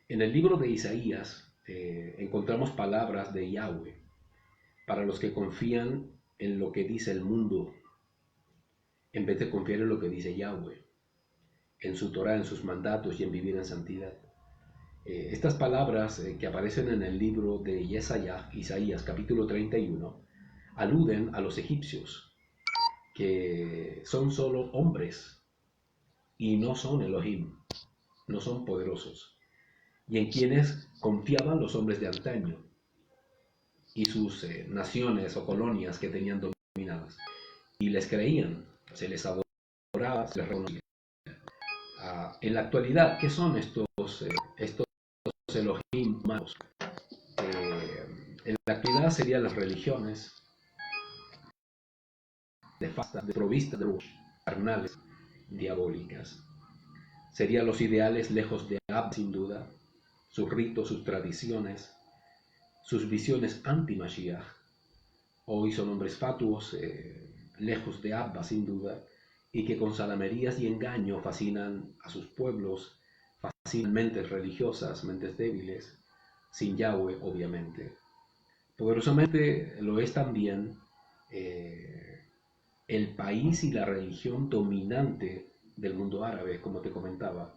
En el libro de Isaías encontramos palabras de Yahweh para los que confían en lo que dice el mundo, en vez de confiar en lo que dice Yahweh. en su Torah, en sus mandatos y en vivir en santidad. Estas palabras que aparecen en el libro de Isaías capítulo 31 aluden a los egipcios, que son solo hombres y no son Elohim, no son poderosos, y en quienes confiaban los hombres de antaño y sus naciones o colonias que tenían dominadas, y les creían, se les adoraba, se les reconocía. En la actualidad, ¿qué son estos Elohim humanos? En la actualidad serían las religiones de fasta, de provistas de carnales, diabólicas. Serían los ideales lejos de Ab, sin duda, sus ritos, sus tradiciones, sus visiones anti-Mashiach. Hoy son hombres fatuos, lejos de Abba, sin duda, y que con salamerías y engaño fascinan a sus pueblos, fascinan mentes religiosas, mentes débiles, sin Yahweh, obviamente. Poderosamente lo es también el país y la religión dominante del mundo árabe, como te comentaba,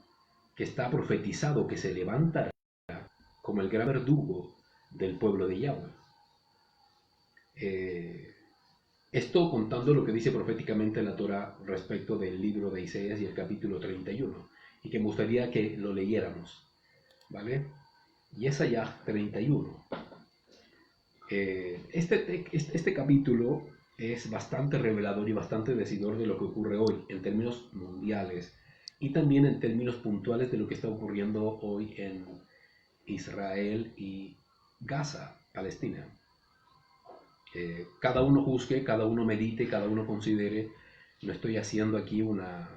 que está profetizado que se levantará como el gran verdugo del pueblo de Yahweh. Esto contando lo que dice proféticamente la Torah respecto del libro de Isaías y el capítulo 31, y que me gustaría que lo leyéramos, ¿vale? Isaías 31. Este capítulo es bastante revelador y bastante decidor de lo que ocurre hoy en términos mundiales y también en términos puntuales de lo que está ocurriendo hoy en Israel y Gaza, Palestina. Cada uno juzgue, cada uno medite, cada uno considere. No estoy haciendo aquí una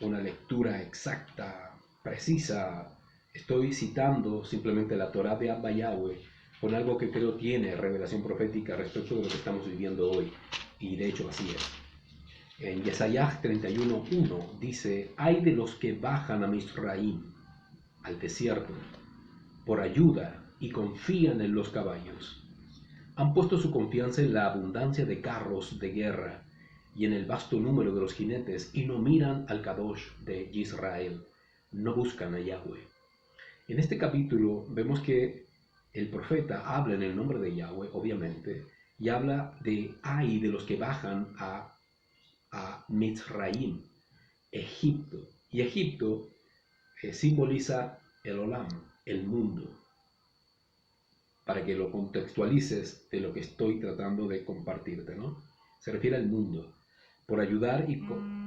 lectura exacta, precisa. Estoy citando simplemente la Torah de Abba Yahweh con algo que creo tiene revelación profética respecto de lo que estamos viviendo hoy. Y de hecho así es. En Isaías 31:1 dice: «Ay de los que bajan a Misraim, al desierto, por ayuda y confían en los caballos. Han puesto su confianza en la abundancia de carros de guerra y en el vasto número de los jinetes y no miran al Kadosh de Israel, no buscan a Yahweh». En este capítulo vemos que el profeta habla en el nombre de Yahweh, obviamente, y habla de ay de los que bajan a Mitzrayim, Egipto. Y Egipto simboliza el Olam, el mundo. Para que lo contextualices de lo que estoy tratando de compartirte, ¿no? Se refiere al mundo. Por ayudar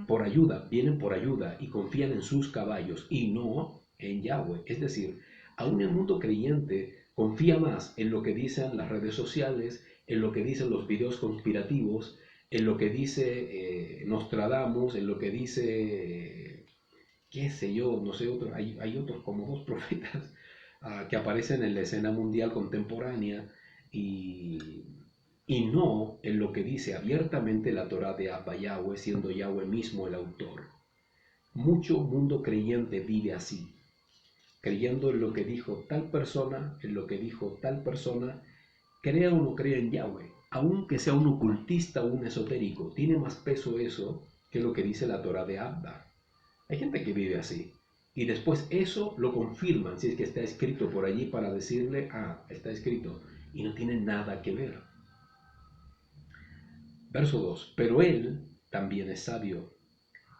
por ayuda, vienen por ayuda y confían en sus caballos y no en Yahweh. Es decir, aún el mundo creyente confía más en lo que dicen las redes sociales, en lo que dicen los videos conspirativos, en lo que dice Nostradamus, en lo que dice, qué sé yo, no sé, hay otros como dos profetas que aparecen en la escena mundial contemporánea y no en lo que dice abiertamente la Torah de Abba Yahweh, siendo Yahweh mismo el autor. Mucho mundo creyente vive así, creyendo en lo que dijo tal persona, en lo que dijo tal persona, crea o no crea en Yahweh, aunque sea un ocultista o un esotérico, tiene más peso eso que lo que dice la Torah de Abba. Hay gente que vive así. Y después eso lo confirman, si es que está escrito por allí, para decirle, está escrito, y no tiene nada que ver. Verso 2. Pero él también es sabio.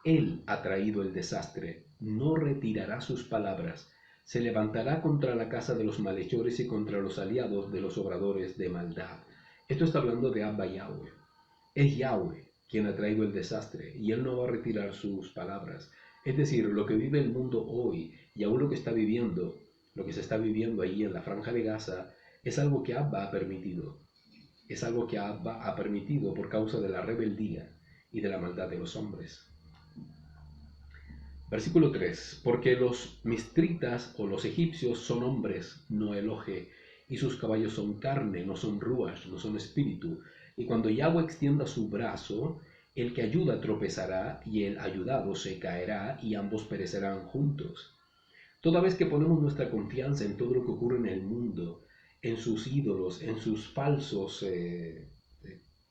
Él ha traído el desastre, no retirará sus palabras, se levantará contra la casa de los malhechores y contra los aliados de los obradores de maldad. Esto está hablando de Abba Yahweh. Es Yahweh quien ha traído el desastre y él no va a retirar sus palabras. Es decir, lo que vive el mundo hoy y aún lo que está viviendo, lo que se está viviendo allí en la Franja de Gaza, es algo que Abba ha permitido. Es algo que Abba ha permitido por causa de la rebeldía y de la maldad de los hombres. Versículo 3. Porque los mistritas o los egipcios son hombres, no Elohe, y sus caballos son carne, no son ruach, no son espíritu. Y cuando Yahweh extienda su brazo, el que ayuda tropezará y el ayudado se caerá y ambos perecerán juntos. Toda vez que ponemos nuestra confianza en todo lo que ocurre en el mundo, en sus ídolos, en sus falsos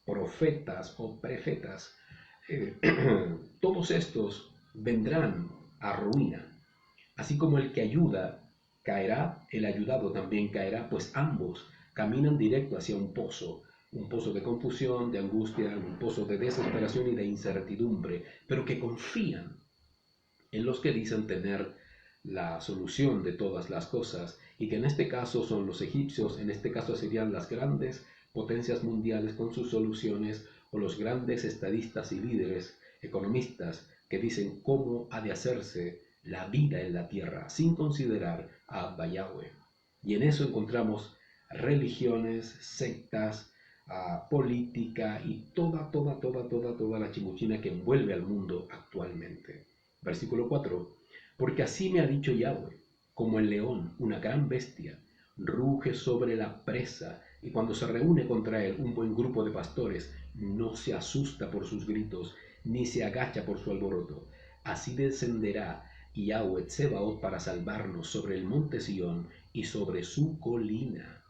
profetas o prefetas, eh, todos estos vendrán a ruina. Así como el que ayuda caerá, el ayudado también caerá, pues ambos caminan directo hacia un pozo de confusión, de angustia, un pozo de desesperación y de incertidumbre, pero que confían en los que dicen tener la solución de todas las cosas, y que en este caso son los egipcios, en este caso serían las grandes potencias mundiales con sus soluciones, o los grandes estadistas y líderes economistas que dicen cómo ha de hacerse la vida en la tierra sin considerar a Abba Yahweh. Y en eso encontramos religiones, sectas, política y toda la chimuchina que envuelve al mundo actualmente. Versículo 4. Porque así me ha dicho Yahweh, como el león, una gran bestia, ruge sobre la presa, y cuando se reúne contra él un buen grupo de pastores, no se asusta por sus gritos, ni se agacha por su alboroto. Así descenderá Yahweh Tsebaot para salvarnos sobre el monte Sión y sobre su colina.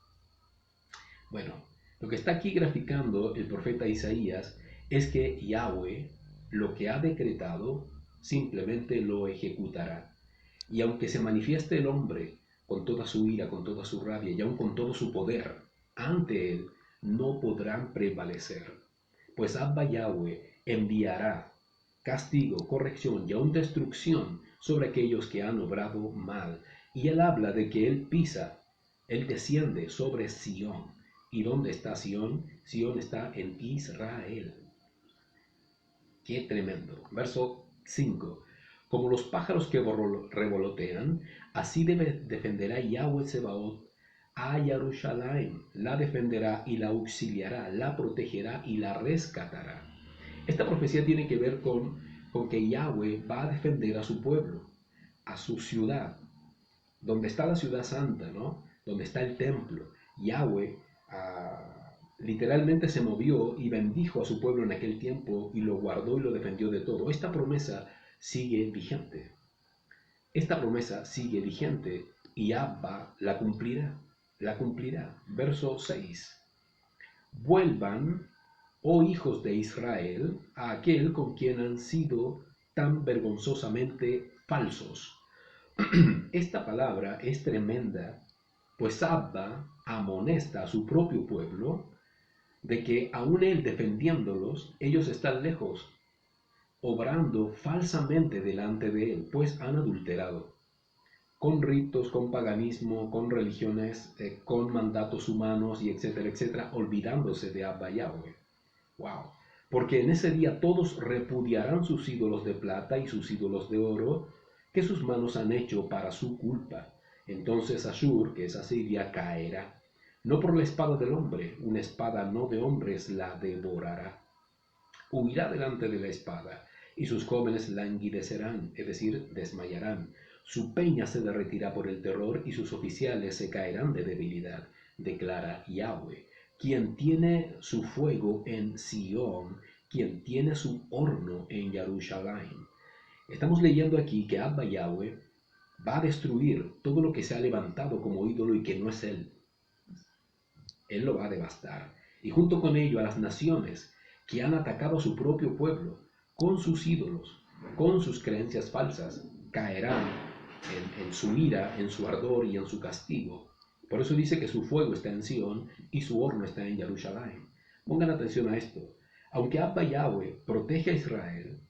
Bueno, lo que está aquí graficando el profeta Isaías es que Yahweh lo que ha decretado simplemente lo ejecutará. Y aunque se manifieste el hombre con toda su ira, con toda su rabia y aun con todo su poder, ante él no podrán prevalecer. Pues Abba Yahweh enviará castigo, corrección y aun destrucción sobre aquellos que han obrado mal. Y él habla de que él pisa, él desciende sobre Sión. ¿Y dónde está Sión? Sión está en Israel. Qué tremendo. Verso 5. Como los pájaros que revolotean, así defenderá Yahweh Sebaot a Jerusalén. La defenderá y la auxiliará, la protegerá y la rescatará. Esta profecía tiene que ver con que Yahweh va a defender a su pueblo, a su ciudad, donde está la ciudad santa, ¿no? Donde está el templo. Yahweh literalmente se movió y bendijo a su pueblo en aquel tiempo y lo guardó y lo defendió de todo. Esta promesa sigue vigente. Esta promesa sigue vigente y Abba la cumplirá. La cumplirá. Verso 6. Vuelvan, oh hijos de Israel, a aquel con quien han sido tan vergonzosamente falsos. Esta palabra es tremenda, pues Abba amonesta a su propio pueblo de que aun él defendiéndolos, ellos están lejos, obrando falsamente delante de él, pues han adulterado con ritos, con paganismo, con religiones, con mandatos humanos y etcétera, etcétera, olvidándose de Abba Yahweh. Wow. Porque en ese día todos repudiarán sus ídolos de plata y sus ídolos de oro que sus manos han hecho para su culpa. Entonces Ashur, que es Asiria, caerá. No por la espada del hombre, una espada no de hombres la devorará. Huirá delante de la espada, y sus jóvenes languidecerán, es decir, desmayarán. Su peña se derretirá por el terror, y sus oficiales se caerán de debilidad, declara Yahweh, quien tiene su fuego en Sión, quien tiene su horno en Jerusalén. Estamos leyendo aquí que Abba Yahweh va a destruir todo lo que se ha levantado como ídolo y que no es Él. Él lo va a devastar. Y junto con ello a las naciones que han atacado a su propio pueblo con sus ídolos, con sus creencias falsas, caerán en su ira, en su ardor y en su castigo. Por eso dice que su fuego está en Sión y su horno está en Jerusalén. Pongan atención a esto. Aunque Abba Yahweh protege a Israel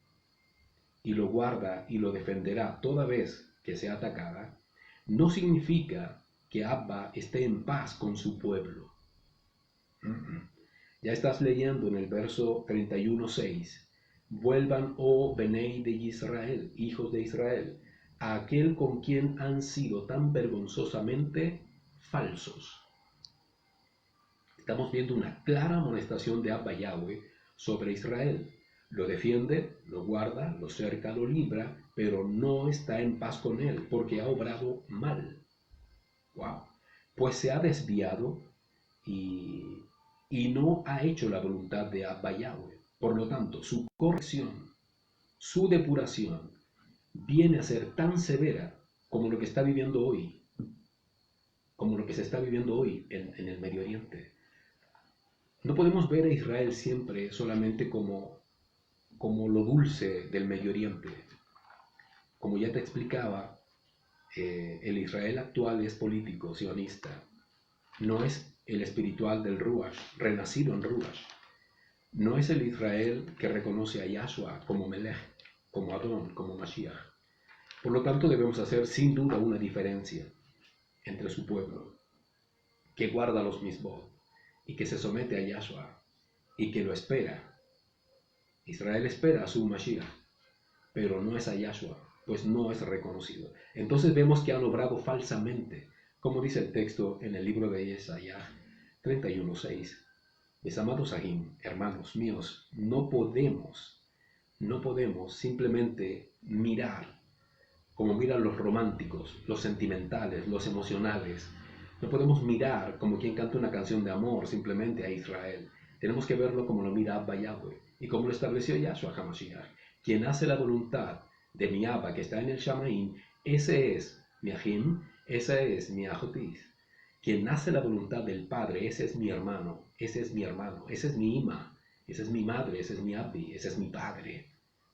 y lo guarda y lo defenderá toda vez que sea atacada, no significa que Abba esté en paz con su pueblo. Ya estás leyendo en el verso 31:6. Vuelvan, oh Benei de Israel, hijos de Israel, a aquel con quien han sido tan vergonzosamente falsos. Estamos viendo una clara amonestación de Abba Yahweh sobre Israel. Lo defiende, lo guarda, lo cerca, lo libra, pero no está en paz con él porque ha obrado mal. Wow. Pues se ha desviado y no ha hecho la voluntad de Abba Yahweh. Por lo tanto, su corrección, su depuración, viene a ser tan severa como lo que está viviendo hoy, como lo que se está viviendo hoy en el Medio Oriente. No podemos ver a Israel siempre solamente como como lo dulce del Medio Oriente. Como ya te explicaba, el Israel actual es político, sionista. No es el espiritual del Ruach, renacido en Ruach. No es el Israel que reconoce a Yahshua como Melech, como Adón, como Mashiach. Por lo tanto, debemos hacer sin duda una diferencia entre su pueblo, que guarda los misbot y que se somete a Yahshua y que lo espera. Israel espera a su Mashiach, pero no es a Yahshua, pues no es reconocido. Entonces vemos que han obrado falsamente, como dice el texto en el libro de Isaías 31:6. Mis amados Ahim, hermanos míos, no podemos simplemente mirar como miran los románticos, los sentimentales, los emocionales. No podemos mirar como quien canta una canción de amor simplemente a Israel. Tenemos que verlo como lo mira Abba Yahweh y como lo estableció Yahshua HaMashiach. Quien hace la voluntad de mi Abba que está en el Shamaim, ese es mi Ahim, esa es mi Ajotis. Quien hace la voluntad del Padre, ese es mi hermano, ese es mi hermano, ese es mi Ima, esa es mi madre, ese es mi Abbi, ese es mi padre.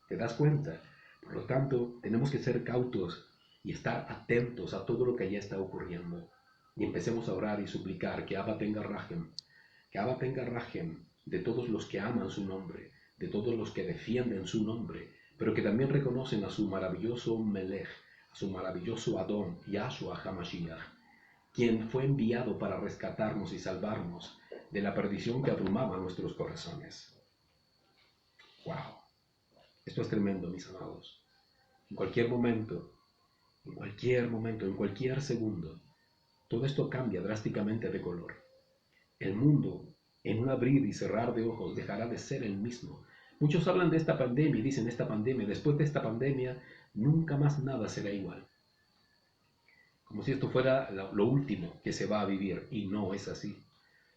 ¿Te das cuenta? Por lo tanto, tenemos que ser cautos y estar atentos a todo lo que allá está ocurriendo. Y empecemos a orar y suplicar que Abba tenga rajem, de todos los que aman su nombre, de todos los que defienden su nombre, pero que también reconocen a su maravilloso Melech, a su maravilloso Adón, Yahshua HaMashiach, quien fue enviado para rescatarnos y salvarnos de la perdición que abrumaba nuestros corazones. ¡Wow! Esto es tremendo, mis amados. En cualquier momento, en cualquier segundo, todo esto cambia drásticamente de color. El mundo, en un abrir y cerrar de ojos, dejará de ser el mismo. Muchos hablan de esta pandemia y dicen después de esta pandemia, nunca más nada será igual. Como si esto fuera lo último que se va a vivir, y no es así.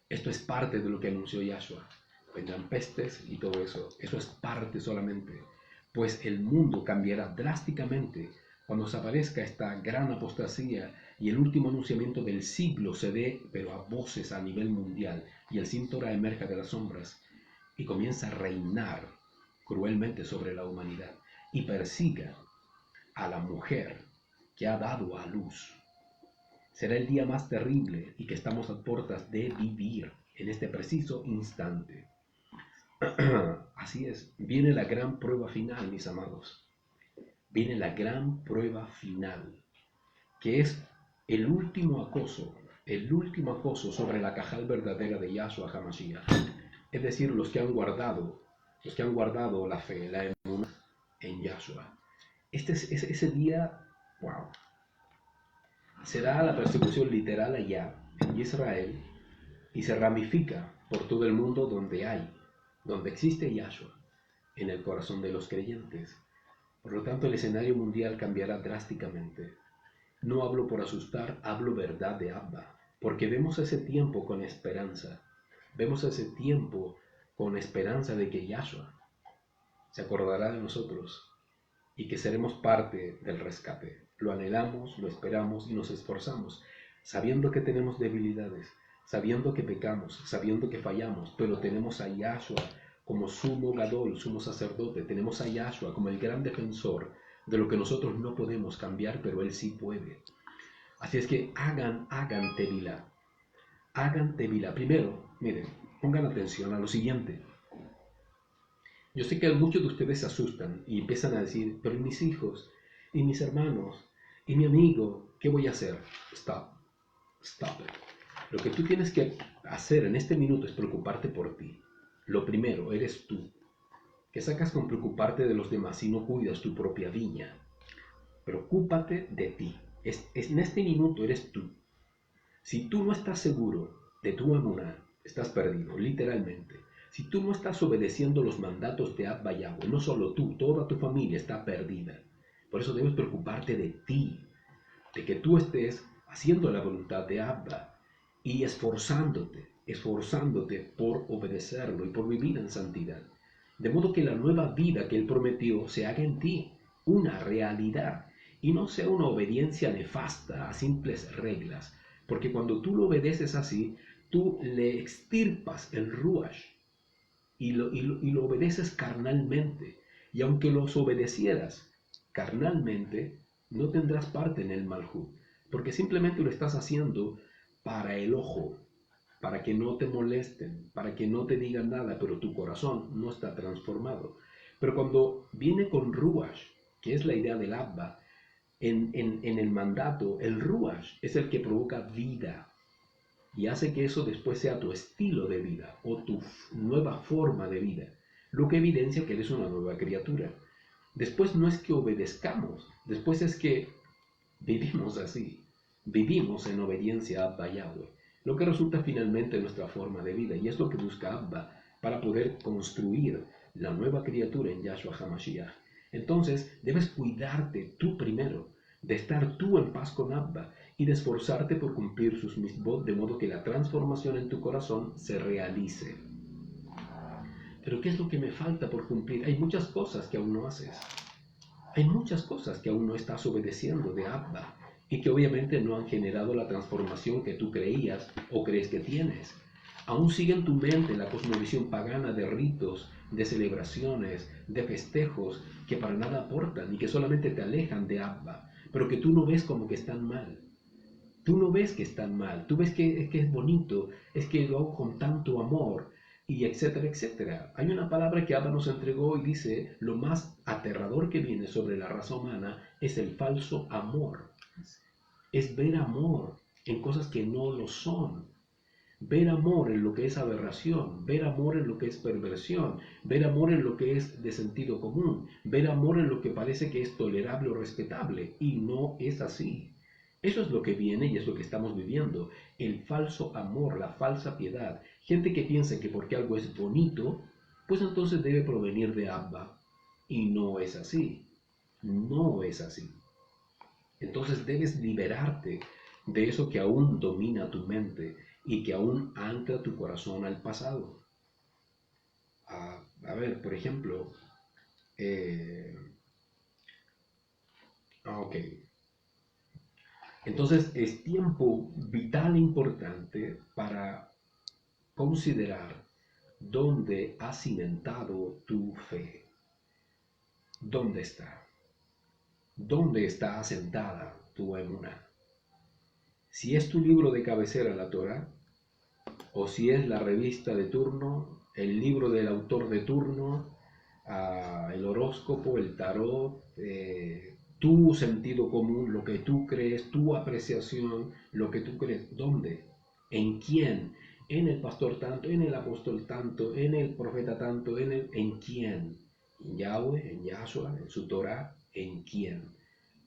Esto es parte de lo que anunció Yahshua. Vendrán pestes y todo eso. Eso es parte solamente. Pues el mundo cambiará drásticamente cuando se aparezca esta gran apostasía y el último anunciamiento del siglo se dé, pero a voces a nivel mundial, y el Sin Torah emerja de las sombras y comienza a reinar cruelmente sobre la humanidad y persiga a la mujer que ha dado a luz. Será el día más terrible y que estamos a puertas de vivir en este preciso instante. Así es, viene la gran prueba final, mis amados. Viene la gran prueba final, que es el último acoso sobre la cajal verdadera de Yahshua HaMashiach. Es decir, los que han guardado la fe, la emuná en Yahshua. Ese día, wow. Será la persecución literal allá, en Israel, y se ramifica por todo el mundo donde existe Yahshua, en el corazón de los creyentes. Por lo tanto, el escenario mundial cambiará drásticamente. No hablo por asustar, hablo verdad de Abba, porque vemos ese tiempo con esperanza. Vemos ese tiempo con esperanza de que Yahshua se acordará de nosotros y que seremos parte del rescate. Lo anhelamos, lo esperamos y nos esforzamos, sabiendo que tenemos debilidades, sabiendo que pecamos, sabiendo que fallamos, pero tenemos a Yahshua como sumo gadol, sumo sacerdote, tenemos a Yahshua como el gran defensor de lo que nosotros no podemos cambiar, pero Él sí puede. Así es que hagan tevilá. Hagan tevilá. Primero, miren, pongan atención a lo siguiente. Yo sé que muchos de ustedes se asustan y empiezan a decir, pero ¿y mis hijos? ¿Y mis hermanos? ¿Y mi amigo? ¿Qué voy a hacer? Stop it. Lo que tú tienes que hacer en este minuto es preocuparte por ti. Lo primero, eres tú. ¿Qué sacas con preocuparte de los demás si no cuidas tu propia viña? Preocúpate de ti. En este minuto eres tú. Si tú no estás seguro de tu emuná, estás perdido, literalmente. Si tú no estás obedeciendo los mandatos de Abba Yahweh, no solo tú, toda tu familia está perdida. Por eso debes preocuparte de ti, de que tú estés haciendo la voluntad de Abba y esforzándote por obedecerlo y por vivir en santidad. De modo que la nueva vida que Él prometió se haga en ti una realidad y no sea una obediencia nefasta a simples reglas. Porque cuando tú lo obedeces así, tú le extirpas el ruach y lo obedeces carnalmente. Y aunque los obedecieras carnalmente, no tendrás parte en el malhut, porque simplemente lo estás haciendo para el ojo, para que no te molesten, para que no te digan nada, pero tu corazón no está transformado. Pero cuando viene con Ruach, que es la idea del Abba, en el mandato, el Ruach es el que provoca vida y hace que eso después sea tu estilo de vida o tu nueva forma de vida, lo que evidencia que eres una nueva criatura. Después no es que obedezcamos, después es que vivimos así, vivimos en obediencia a Abba Yahweh, lo que resulta finalmente nuestra forma de vida, y es lo que busca Abba para poder construir la nueva criatura en Yahshua HaMashiach. Entonces debes cuidarte tú primero, de estar tú en paz con Abba y de esforzarte por cumplir sus mitzvot, de modo que la transformación en tu corazón se realice. Pero ¿qué es lo que me falta por cumplir? Hay muchas cosas que aún no haces. Hay muchas cosas que aún no estás obedeciendo de Abba y que obviamente no han generado la transformación que tú creías o crees que tienes. Aún sigue en tu mente la cosmovisión pagana de ritos, de celebraciones, de festejos que para nada aportan y que solamente te alejan de Abba, pero que tú no ves como que están mal. Tú no ves que están mal, tú ves que es bonito, es que lo hago con tanto amor, y etcétera, etcétera. Hay una palabra que Abba nos entregó y dice, lo más aterrador que viene sobre la raza humana es el falso amor. Es ver amor en cosas que no lo son. Ver amor en lo que es aberración, ver amor en lo que es perversión, ver amor en lo que es de sentido común, ver amor en lo que parece que es tolerable o respetable, y no es así. Eso es lo que viene y es lo que estamos viviendo, el falso amor, la falsa piedad. Gente que piensa que porque algo es bonito, pues entonces debe provenir de Abba, y no es así, no es así. Entonces debes liberarte de eso que aún domina tu mente y que aún ancla tu corazón al pasado. A ver, por ejemplo, ok. Entonces es tiempo vital e importante para considerar dónde has cimentado tu fe. ¿Dónde está? ¿Dónde está asentada tu emuná? Si es tu libro de cabecera la Torah, o si es la revista de turno, el libro del autor de turno, el horóscopo, el tarot, tu sentido común, lo que tú crees, tu apreciación, lo que tú crees. ¿Dónde? ¿En quién? En el pastor tanto, en el apóstol tanto, en el profeta tanto, ¿en quién? En Yahweh, en Yahshua, en su Torah, ¿en quién?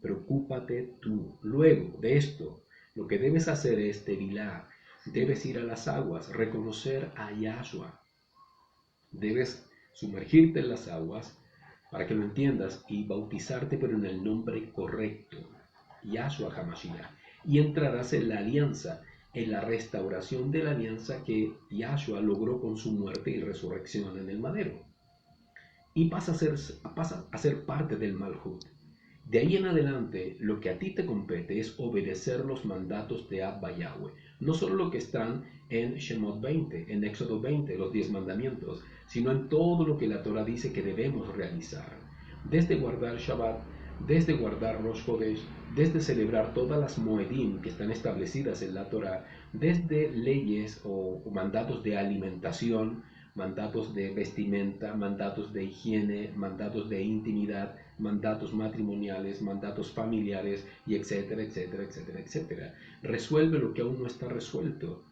Preocúpate tú. Luego de esto, lo que debes hacer es tevilar. Debes ir a las aguas, reconocer a Yahshua. Debes sumergirte en las aguas para que lo entiendas y bautizarte, pero en el nombre correcto, Yahshua HaMashiach. Y entrarás en la alianza, en la restauración de la alianza que Yahshua logró con su muerte y resurrección en el madero. Y pasas a ser parte del Malhut. De ahí en adelante, lo que a ti te compete es obedecer los mandatos de Abba Yahweh. No solo lo que están en Shemot 20, en Éxodo 20, los 10 mandamientos, sino en todo lo que la Torah dice que debemos realizar. Desde guardar Shabbat, desde guardar Rosh Chodesh, desde celebrar todas las Moedim que están establecidas en la Torah, desde leyes o mandatos de alimentación, mandatos de vestimenta, mandatos de higiene, mandatos de intimidad, mandatos matrimoniales, mandatos familiares, y etcétera, etcétera, etcétera, etcétera. Resuelve lo que aún no está resuelto.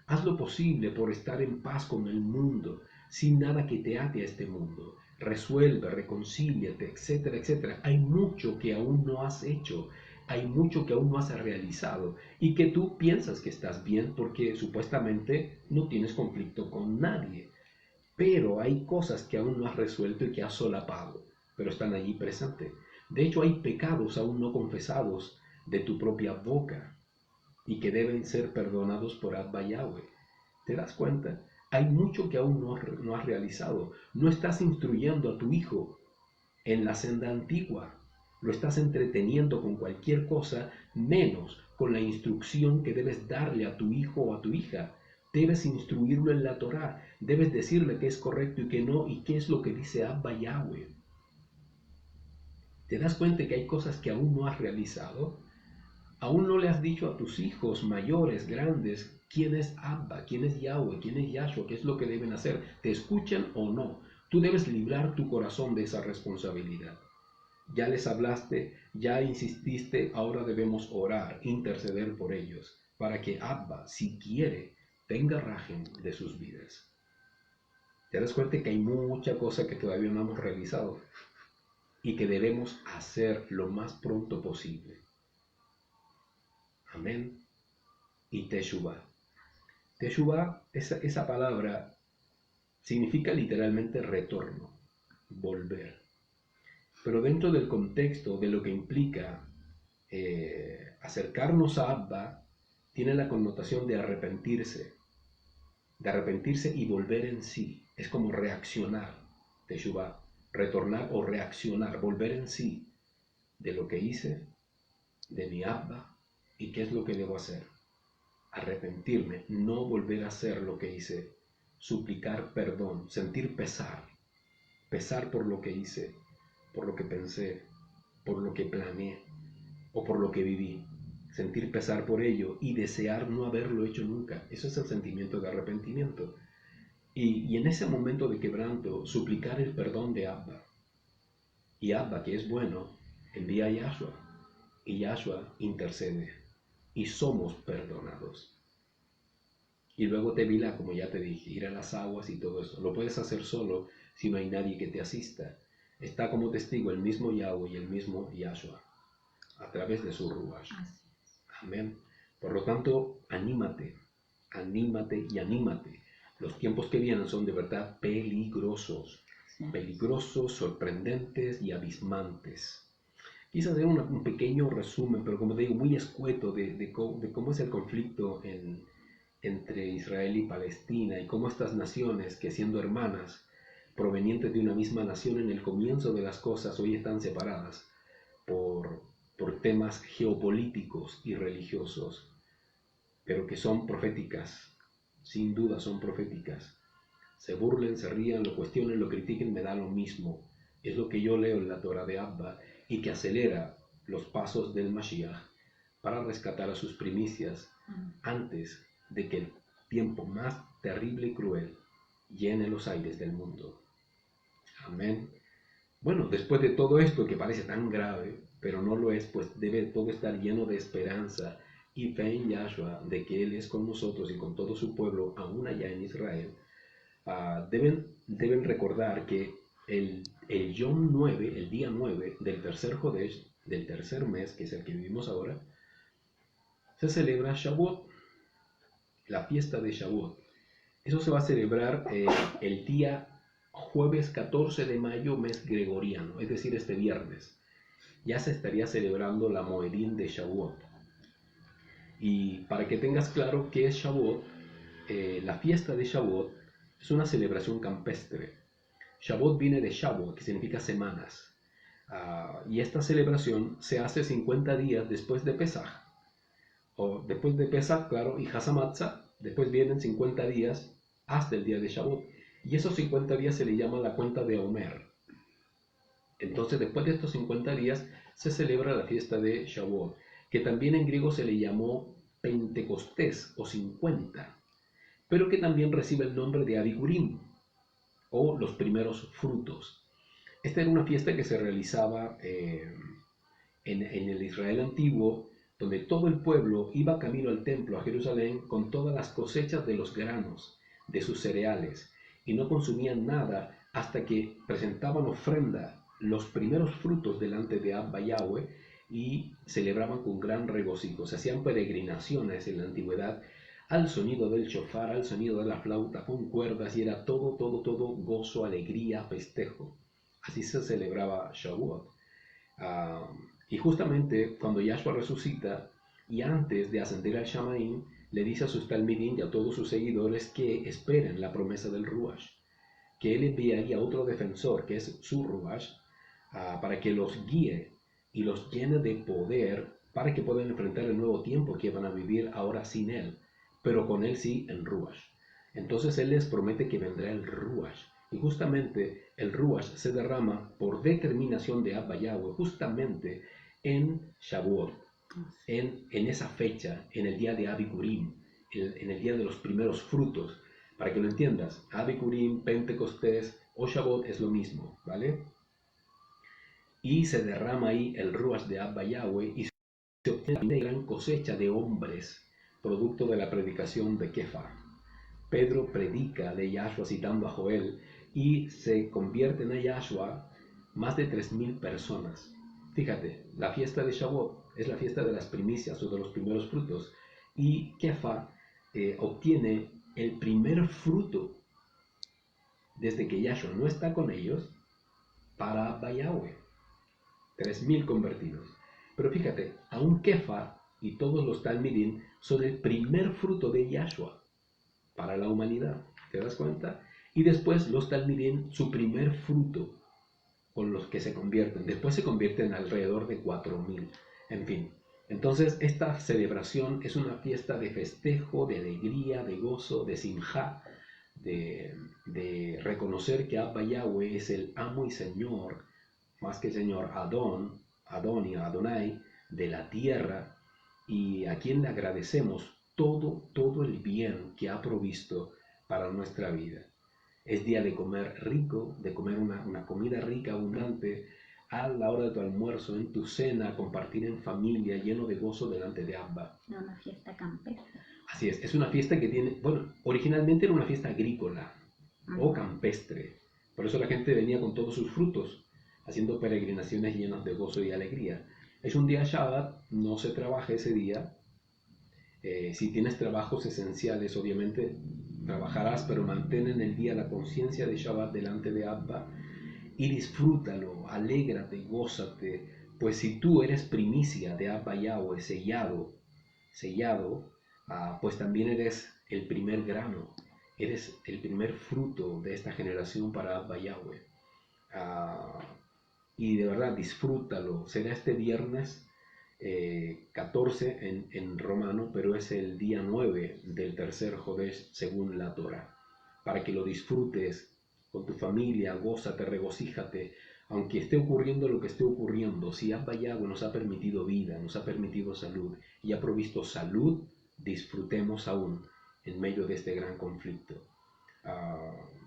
Haz lo posible por estar en paz con el mundo, sin nada que te ate a este mundo. Resuelve, reconcíliate, etcétera, etcétera. Hay mucho que aún no has hecho, hay mucho que aún no has realizado y que tú piensas que estás bien porque supuestamente no tienes conflicto con nadie. Pero hay cosas que aún no has resuelto y que has solapado, pero están allí presentes. De hecho, hay pecados aún no confesados de tu propia boca y que deben ser perdonados por Abba Yahweh. ¿Te das cuenta? Hay mucho que aún no has realizado. No estás instruyendo a tu hijo en la senda antigua. Lo estás entreteniendo con cualquier cosa, menos con la instrucción que debes darle a tu hijo o a tu hija. Debes instruirlo en la Torá, debes decirle qué es correcto y qué no, y qué es lo que dice Abba Yahweh. ¿Te das cuenta que hay cosas que aún no has realizado? Aún no le has dicho a tus hijos mayores, grandes, quién es Abba, quién es Yahweh, quién es Yahshua, qué es lo que deben hacer. ¿Te escuchan o no? Tú debes librar tu corazón de esa responsabilidad. Ya les hablaste, ya insististe, ahora debemos orar, interceder por ellos, para que Abba, si quiere, tenga rajen de sus vidas. ¿Te das cuenta que hay mucha cosa que todavía no hemos realizado y que debemos hacer lo más pronto posible? Amén. Y Teshuvah. Teshuvah, esa palabra significa literalmente retorno, volver. Pero dentro del contexto de lo que implica acercarnos a Abba, tiene la connotación de arrepentirse y volver en sí. Es como reaccionar, Teshuvah, retornar o reaccionar, volver en sí de lo que hice, de mi Abba, y qué es lo que debo hacer. Arrepentirme, no volver a hacer lo que hice, suplicar perdón, sentir pesar por lo que hice, por lo que pensé, por lo que planeé o por lo que viví, sentir pesar por ello y desear no haberlo hecho nunca. Eso es el sentimiento de arrepentimiento. Y en ese momento de quebranto, suplicar el perdón de Abba. Y Abba, que es bueno, envía a Yahshua, y Yahshua intercede, y somos perdonados. Y luego Tevilá, como ya te dije, ir a las aguas y todo eso. Lo puedes hacer solo si no hay nadie que te asista. Está como testigo el mismo Yahweh y el mismo Yahshua a través de su Ruach. Amén. Por lo tanto, anímate y anímate. Los tiempos que vienen son de verdad peligrosos, sorprendentes y abismantes. Quise hacer un pequeño resumen, pero como te digo, muy escueto de cómo es el conflicto entre Israel y Palestina y cómo estas naciones, que siendo hermanas, provenientes de una misma nación en el comienzo de las cosas, hoy están separadas por temas geopolíticos y religiosos, pero que son proféticas, sin duda son proféticas. Se burlen, se rían, lo cuestionen, lo critiquen, me da lo mismo. Es lo que yo leo en la Torah de Abba y que acelera los pasos del Mashiach para rescatar a sus primicias antes de que el tiempo más terrible y cruel llene los aires del mundo. Amén. Bueno, después de todo esto que parece tan grave, pero no lo es, pues debe todo estar lleno de esperanza y fe en Yahshua, de que Él es con nosotros y con todo su pueblo, aún allá en Israel. Deben recordar que el Yom 9, el día 9 del tercer Jodesh, del tercer mes, que es el que vivimos ahora, se celebra Shavuot, la fiesta de Shavuot. Eso se va a celebrar el día jueves 14 de mayo, mes gregoriano, es decir, este viernes. Ya se estaría celebrando la Moedín de Shavuot. Y para que tengas claro qué es Shavuot, la fiesta de Shavuot es una celebración campestre. Shavuot viene de Shavuot, que significa semanas. Y esta celebración se hace 50 días después de Pesaj. O después de Pesaj, claro, y Hasamatza, después vienen 50 días hasta el día de Shavuot. Y esos 50 días se le llama la cuenta de Omer. Entonces, después de estos 50 días, se celebra la fiesta de Shavuot, que también en griego se le llamó Pentecostés o 50, pero que también recibe el nombre de Abikurim, o los primeros frutos. Esta era una fiesta que se realizaba en el Israel antiguo, donde todo el pueblo iba camino al templo, a Jerusalén, con todas las cosechas de los granos, de sus cereales, y no consumían nada hasta que presentaban ofrenda, los primeros frutos delante de Abba Yahweh, y celebraban con gran regocijo. Se hacían peregrinaciones en la antigüedad al sonido del shofar, al sonido de la flauta, con cuerdas, y era todo gozo, alegría, festejo. Así se celebraba Shavuot. Y justamente cuando Yahshua resucita, y antes de ascender al Shamaim, le dice a sus talmidim y a todos sus seguidores que esperen la promesa del Ruach, que él enviaría otro defensor, que es su Ruach, para que los guíe y los llene de poder para que puedan enfrentar el nuevo tiempo que van a vivir ahora sin él, pero con él sí en Ruach. Entonces él les promete que vendrá el Ruach, Y justamente el Ruach se derrama por determinación de Abba Yahweh, justamente en Shavuot, en esa fecha, en el día de Abikurim, en el día de los primeros frutos. Para que lo entiendas, Abikurim, Pentecostés o Shavuot es lo mismo, ¿vale? Y se derrama ahí el Ruach de Abba Yahweh y se obtiene una gran cosecha de hombres, producto de la predicación de Kefa. Pedro predica de Yahshua citando a Joel y se convierten a Yahshua más de 3.000 personas. Fíjate, la fiesta de Shavuot es la fiesta de las primicias o de los primeros frutos y Kefa obtiene el primer fruto desde que Yahshua no está con ellos para Abba Yahweh. 3.000 convertidos. Pero fíjate, aún Kefa y todos los Talmidim son el primer fruto de Yahshua para la humanidad, ¿te das cuenta? Y después los Talmidim, su primer fruto con los que se convierten. Después se convierten alrededor de 4.000. En fin, entonces esta celebración es una fiesta de festejo, de alegría, de gozo, de simjá, de reconocer que Abba Yahweh es el amo y señor, más que señor, Adonai, de la tierra, y a quien le agradecemos todo el bien que ha provisto para nuestra vida. Es día de comer rico, de comer una comida rica, abundante, a la hora de tu almuerzo, en tu cena, compartir en familia, lleno de gozo delante de Abba. Una fiesta campestre. Así es una fiesta que tiene, bueno, originalmente era una fiesta agrícola o campestre, por eso la gente venía con todos sus frutos, haciendo peregrinaciones llenas de gozo y alegría. Es un día Shabbat, no se trabaja ese día. Si tienes trabajos esenciales, obviamente trabajarás, pero mantén en el día la conciencia de Shabbat delante de Abba y disfrútalo, alégrate, gózate, pues si tú eres primicia de Abba Yahweh, sellado, pues también eres el primer grano, eres el primer fruto de esta generación para Abba Yahweh. Y de verdad, disfrútalo. Será este viernes 14 en romano, pero es el día 9 del tercer Jodesh según la Torah. Para que lo disfrutes con tu familia, gózate, regocíjate, aunque esté ocurriendo lo que esté ocurriendo. Si Abba Yahweh nos ha permitido vida, nos ha permitido salud y ha provisto salud, disfrutemos aún en medio de este gran conflicto.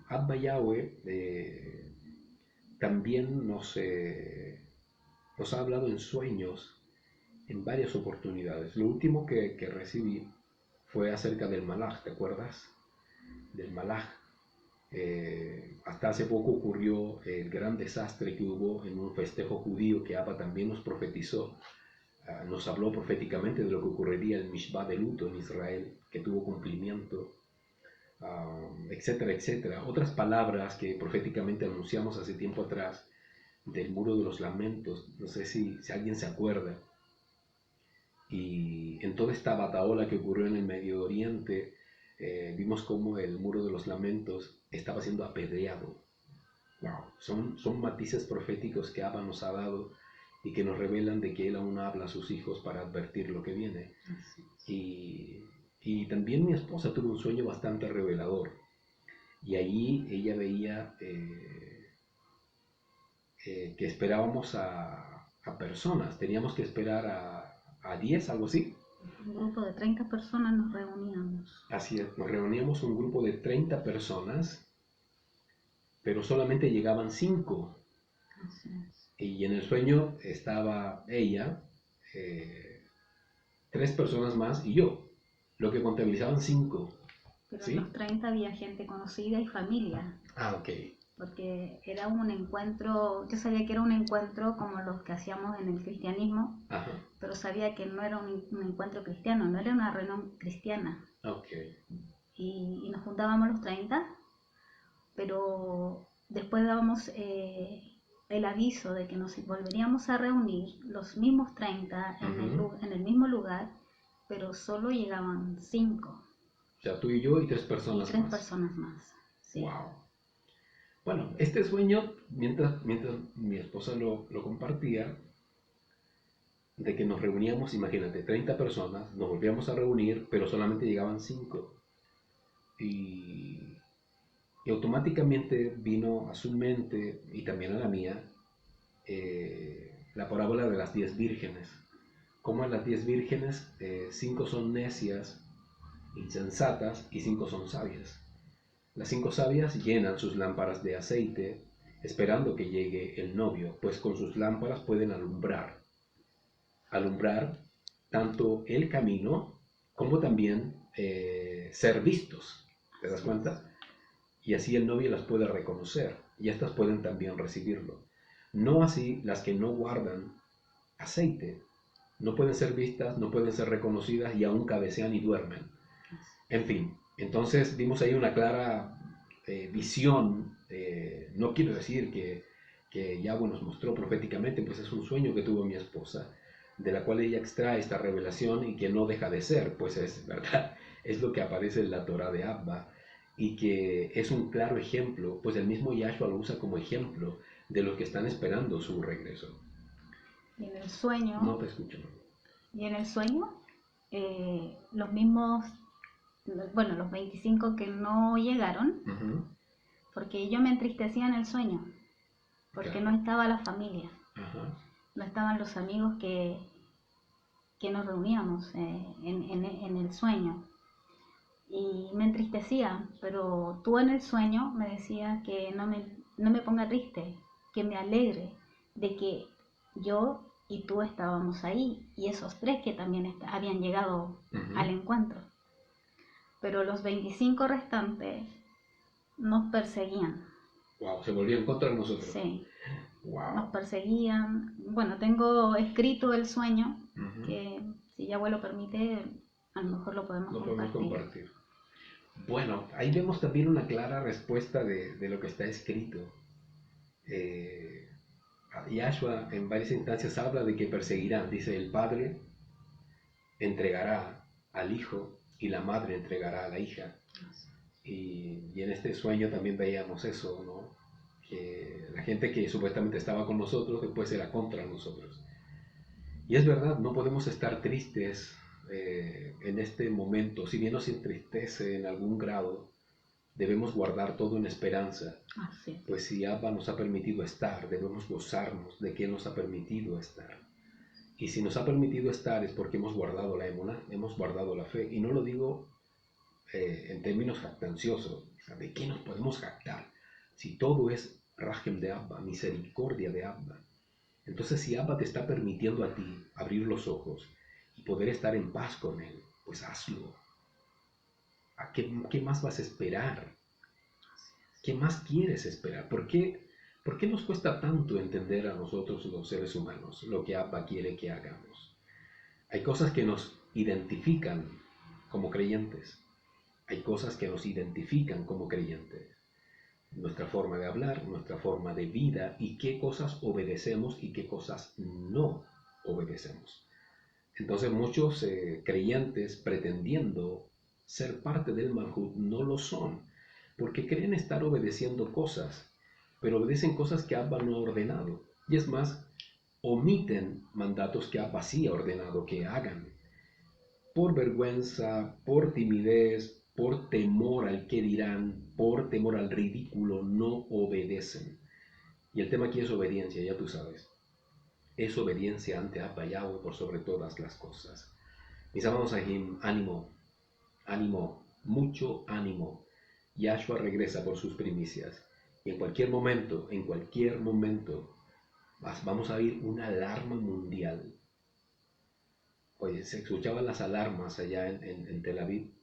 Abba Yahweh también nos ha hablado en sueños en varias oportunidades. Lo último que recibí fue acerca del Malach, ¿te acuerdas? Del Malach. Hasta hace poco ocurrió el gran desastre que hubo en un festejo judío que Abba también nos profetizó, nos habló proféticamente de lo que ocurriría el Mishpah de luto en Israel, que tuvo cumplimiento, etcétera, etcétera. Otras palabras que proféticamente anunciamos hace tiempo atrás, del muro de los lamentos, no sé si alguien se acuerda. Y en toda esta bataola que ocurrió en el Medio Oriente, vimos cómo el muro de los lamentos estaba siendo apedreado. Wow. Son matices proféticos que Abba nos ha dado y que nos revelan de que Él aún habla a sus hijos para advertir lo que viene. Y también mi esposa tuvo un sueño bastante revelador. Y allí ella veía que esperábamos a personas. Teníamos que esperar a 10, algo así. Un grupo de 30 personas nos reuníamos. Así es, nos reuníamos un grupo de 30 personas, pero solamente llegaban 5. Así es. Y en el sueño estaba ella, 3 personas más y yo, lo que contabilizaban 5. Pero ¿sí? en los 30 había gente conocida y familia. Ok. Porque era un encuentro, yo sabía que era un encuentro como los que hacíamos en el cristianismo, Ajá. pero sabía que no era un encuentro cristiano, no era una reunión cristiana. Ok. Y nos juntábamos los 30, pero después dábamos el aviso de que nos volveríamos a reunir los mismos 30 en el mismo lugar, pero solo llegaban 5. O sea, tú y yo y 3 personas y 3 más. personas más. Sí. Wow. Bueno, este sueño, mientras mi esposa lo compartía, de que nos reuníamos, imagínate, 30 personas, nos volvíamos a reunir, pero solamente llegaban 5. Y Y automáticamente vino a su mente y también a la mía la parábola de las 10 vírgenes. Como en las 10 vírgenes, 5 son necias, insensatas y 5 son sabias. Las 5 sabias llenan sus lámparas de aceite esperando que llegue el novio, pues con sus lámparas pueden alumbrar tanto el camino como también ser vistos. ¿Te das cuenta? Y así el novio las puede reconocer y estas pueden también recibirlo. No así las que no guardan aceite. No pueden ser vistas, no pueden ser reconocidas y aún cabecean y duermen. En fin, entonces vimos ahí una clara visión. No quiero decir que Yahweh nos mostró proféticamente, pues es un sueño que tuvo mi esposa, de la cual ella extrae esta revelación y que no deja de ser, pues es verdad, es lo que aparece en la Torah de Abba y que es un claro ejemplo, pues el mismo Yahshua lo usa como ejemplo de los que están esperando su regreso. Y en el sueño, No te escucho. y en el sueño los mismos, bueno, los 25 que no llegaron, porque yo me entristecía en el sueño, porque Claro. no estaba la familia, Ajá. no estaban los amigos que nos reuníamos en el sueño. Y me entristecía, pero tú en el sueño me decías que no me ponga triste, que me alegre de que yo y tú estábamos ahí y esos 3 que también habían llegado al encuentro. Pero los 25 restantes nos perseguían. Wow, se volvió en contra de nosotros. Sí, Wow. nos perseguían. Bueno, tengo escrito el sueño, que si Yahweh lo permite, a lo mejor lo podemos compartir. Bueno, ahí vemos también una clara respuesta de lo que está escrito. Yahshua en varias instancias habla de que perseguirán. Dice, el padre entregará al hijo y la madre entregará a la hija. Y en este sueño también veíamos eso, ¿no? Que la gente que supuestamente estaba con nosotros después era contra nosotros. Y es verdad, no podemos estar tristes en este momento. Si bien nos entristece en algún grado, debemos guardar todo en esperanza. Así. Pues si Abba nos ha permitido estar, debemos gozarnos de que Él nos ha permitido estar. Y si nos ha permitido estar es porque hemos guardado la emuná, hemos guardado la fe. Y no lo digo en términos jactanciosos. ¿De qué nos podemos jactar? Si todo es Rajem de Abba, misericordia de Abba. Entonces si Abba te está permitiendo a ti abrir los ojos y poder estar en paz con Él, pues hazlo. ¿A qué más vas a esperar? ¿Qué más quieres esperar? ¿Por qué nos cuesta tanto entender a nosotros los seres humanos lo que Abba quiere que hagamos? Hay cosas que nos identifican como creyentes. Hay cosas que nos identifican como creyentes. Nuestra forma de hablar, nuestra forma de vida y qué cosas obedecemos y qué cosas no obedecemos. Entonces muchos creyentes pretendiendo ser parte del Malhut no lo son, porque creen estar obedeciendo cosas, pero obedecen cosas que Abba no ha ordenado. Y es más, omiten mandatos que Abba sí ha ordenado que hagan. Por vergüenza, por timidez, por temor al que dirán, por temor al ridículo, no obedecen. Y el tema aquí es obediencia, ya tú sabes. Es obediencia ante Abba Yahweh por sobre todas las cosas. Mis amados Ahim, ánimo, ánimo, mucho ánimo. Yahshua regresa por sus primicias. Y en cualquier momento, vamos a oír una alarma mundial. Oye, se escuchaban las alarmas allá en Tel Aviv.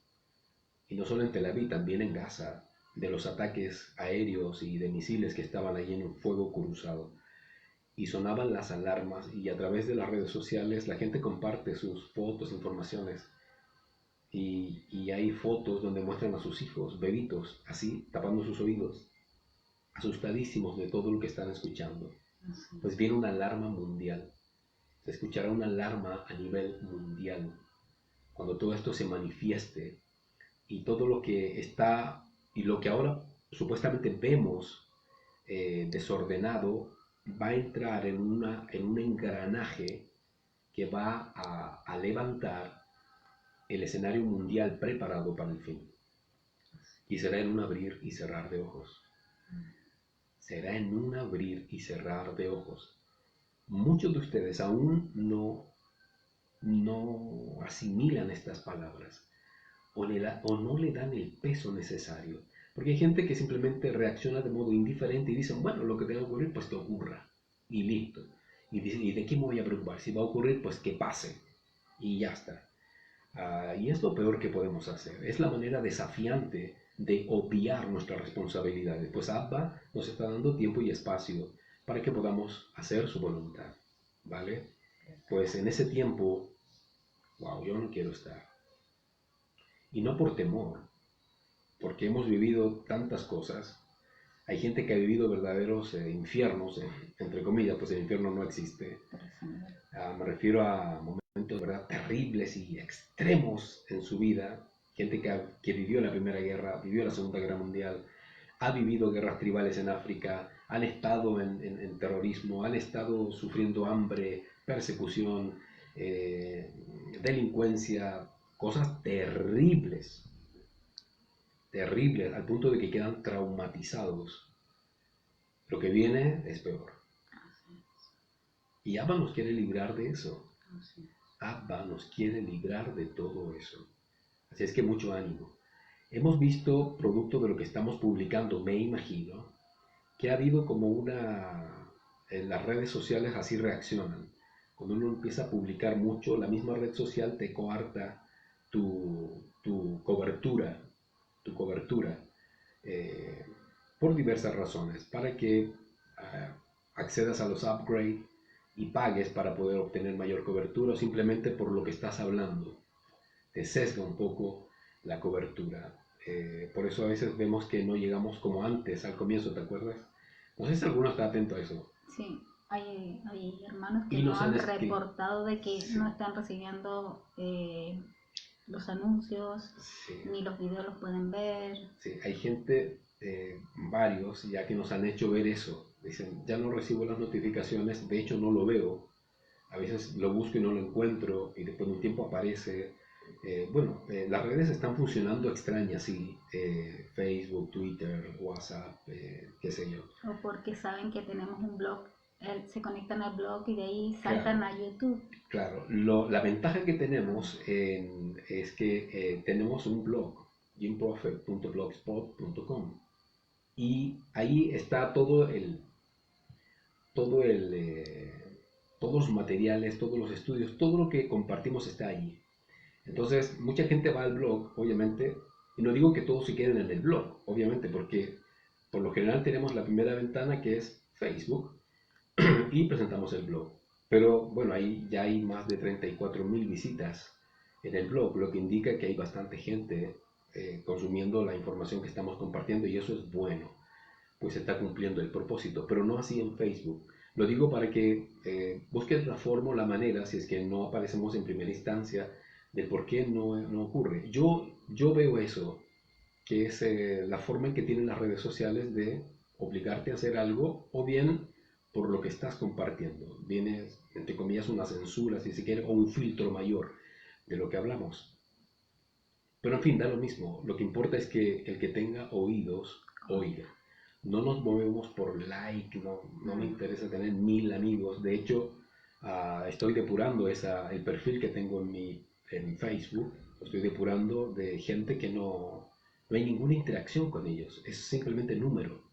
Y no solo en Tel Aviv, también en Gaza, de los ataques aéreos y de misiles que estaban allí en un fuego cruzado. Y sonaban las alarmas y a través de las redes sociales la gente comparte sus fotos, informaciones. Y hay fotos donde muestran a sus hijos, bebitos, así, tapando sus oídos, asustadísimos de todo lo que están escuchando. Pues viene una alarma mundial. Se escuchará una alarma a nivel mundial. Cuando todo esto se manifieste y todo lo que está y lo que ahora supuestamente vemos desordenado va a entrar en un engranaje que va a levantar el escenario mundial preparado para el fin. Y será en un abrir y cerrar de ojos. Será en un abrir y cerrar de ojos. Muchos de ustedes aún no asimilan estas palabras o no le dan el peso necesario. Porque hay gente que simplemente reacciona de modo indiferente y dicen, bueno, lo que tenga que ocurrir, pues que ocurra. Y listo. ¿Y de qué me voy a preocupar? Si va a ocurrir, pues que pase. Y ya está. Y es lo peor que podemos hacer. Es la manera desafiante de obviar nuestras responsabilidades. Pues Abba nos está dando tiempo y espacio para que podamos hacer su voluntad. ¿Vale? Pues en ese tiempo, wow, yo no quiero estar. Y no por temor, porque hemos vivido tantas cosas. Hay gente que ha vivido verdaderos infiernos, entre comillas, pues el infierno no existe. Me refiero a momentos, ¿verdad?, terribles y extremos en su vida. Gente que vivió la Primera Guerra, vivió la Segunda Guerra Mundial, ha vivido guerras tribales en África, han estado en terrorismo, han estado sufriendo hambre, persecución, delincuencia, cosas terribles, terribles, al punto de que quedan traumatizados. Lo que viene es peor. Y Abba nos quiere librar de eso. Abba nos quiere librar de todo eso. Así es que mucho ánimo. Hemos visto, producto de lo que estamos publicando, me imagino, que ha habido como en las redes sociales así reaccionan. Cuando uno empieza a publicar mucho, la misma red social te coarta tu cobertura, eh, por diversas razones, para que accedas a los upgrades y pagues para poder obtener mayor cobertura o simplemente por lo que estás hablando. Te sesga un poco la cobertura. Por eso a veces vemos que no llegamos como antes, al comienzo, ¿te acuerdas? No sé si alguno está atento a eso. Sí, hay hermanos que Y nos nos han han escrito. reportado de que Sí, no están recibiendo los anuncios, sí, ni los videos los pueden ver. sí. Hay gente, varios, ya que nos han hecho ver eso. Dicen, ya no recibo las notificaciones, de hecho no lo veo. A veces lo busco y no lo encuentro y después de un tiempo aparece. Las redes están funcionando extrañas, sí. Facebook, Twitter, WhatsApp, qué sé yo. O porque saben que tenemos un blog, se conectan al blog y de ahí saltan Claro, a YouTube. claro. La ventaja que tenemos es que tenemos un blog, jimprophet.blogspot.com, y ahí está todo el, todos los materiales, todos los estudios, todo lo que compartimos está allí. Entonces, mucha gente va al blog, obviamente, y no digo que todos se queden en el blog, obviamente, porque por lo general tenemos la primera ventana que es Facebook y presentamos el blog. Pero bueno, ahí ya hay más de 34.000 visitas en el blog, lo que indica que hay bastante gente consumiendo la información que estamos compartiendo y eso es bueno, pues se está cumpliendo el propósito, pero no así en Facebook. Lo digo para que busques la forma o la manera, si es que no aparecemos en primera instancia, de por qué no ocurre. Yo veo eso, que es la forma en que tienen las redes sociales de obligarte a hacer algo, o bien por lo que estás compartiendo. Viene, entre comillas, una censura, si se quiere, o un filtro mayor de lo que hablamos. Pero en fin, da lo mismo. Lo que importa es que el que tenga oídos, oiga. No nos movemos por like, no me interesa tener 1000 amigos. De hecho, estoy depurando el perfil que tengo en Facebook. Lo estoy depurando de gente que no hay ninguna interacción con ellos. Es simplemente número.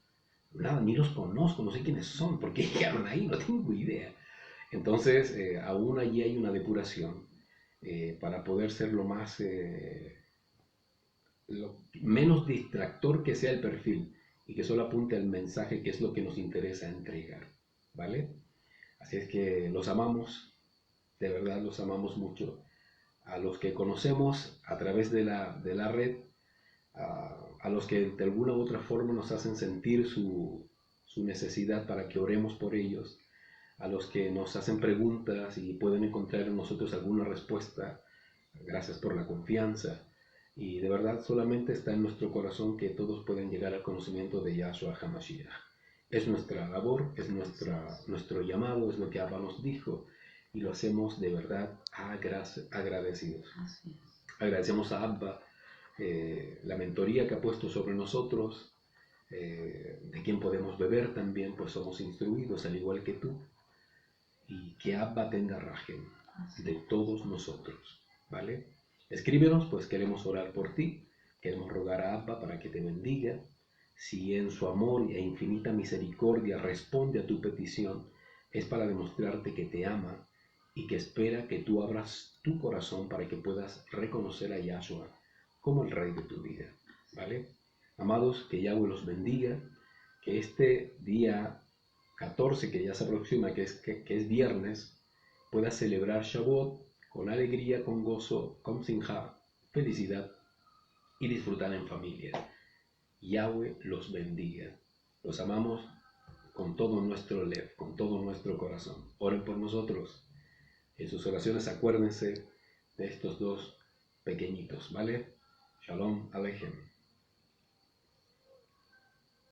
Nada, ni los conozco, no sé quiénes son, por qué llegaron ahí, no tengo idea. Entonces, aún allí hay una depuración para poder ser lo menos distractor que sea el perfil y que solo apunte al mensaje que es lo que nos interesa entregar, ¿vale? Así es que los amamos, de verdad los amamos mucho. A los que conocemos a través de la red, a los que de alguna u otra forma nos hacen sentir su necesidad para que oremos por ellos, a los que nos hacen preguntas y pueden encontrar en nosotros alguna respuesta, gracias por la confianza. Y de verdad solamente está en nuestro corazón que todos pueden llegar al conocimiento de Yahshua HaMashiach. Es nuestra labor, es nuestro llamado, es lo que Abba nos dijo y lo hacemos de verdad agradecidos. Así es. Agradecemos a Abba la mentoría que ha puesto sobre nosotros, de quien podemos beber también, pues somos instruidos al igual que tú, y que Abba tenga rajem de todos nosotros, ¿vale? Escríbenos, pues queremos orar por ti, queremos rogar a Abba para que te bendiga, si en su amor e infinita misericordia responde a tu petición, es para demostrarte que te ama y que espera que tú abras tu corazón para que puedas reconocer a Yahshua como el Rey de tu vida, ¿vale? Amados, que Yahweh los bendiga, que este día 14 que ya se aproxima, que es viernes, puedas celebrar Shavuot con alegría, con gozo, con simja, felicidad y disfrutar en familia. Yahweh los bendiga. Los amamos con todo nuestro lev, con todo nuestro corazón. Oren por nosotros. En sus oraciones acuérdense de estos dos pequeñitos, ¿vale? Shalom Aleichem.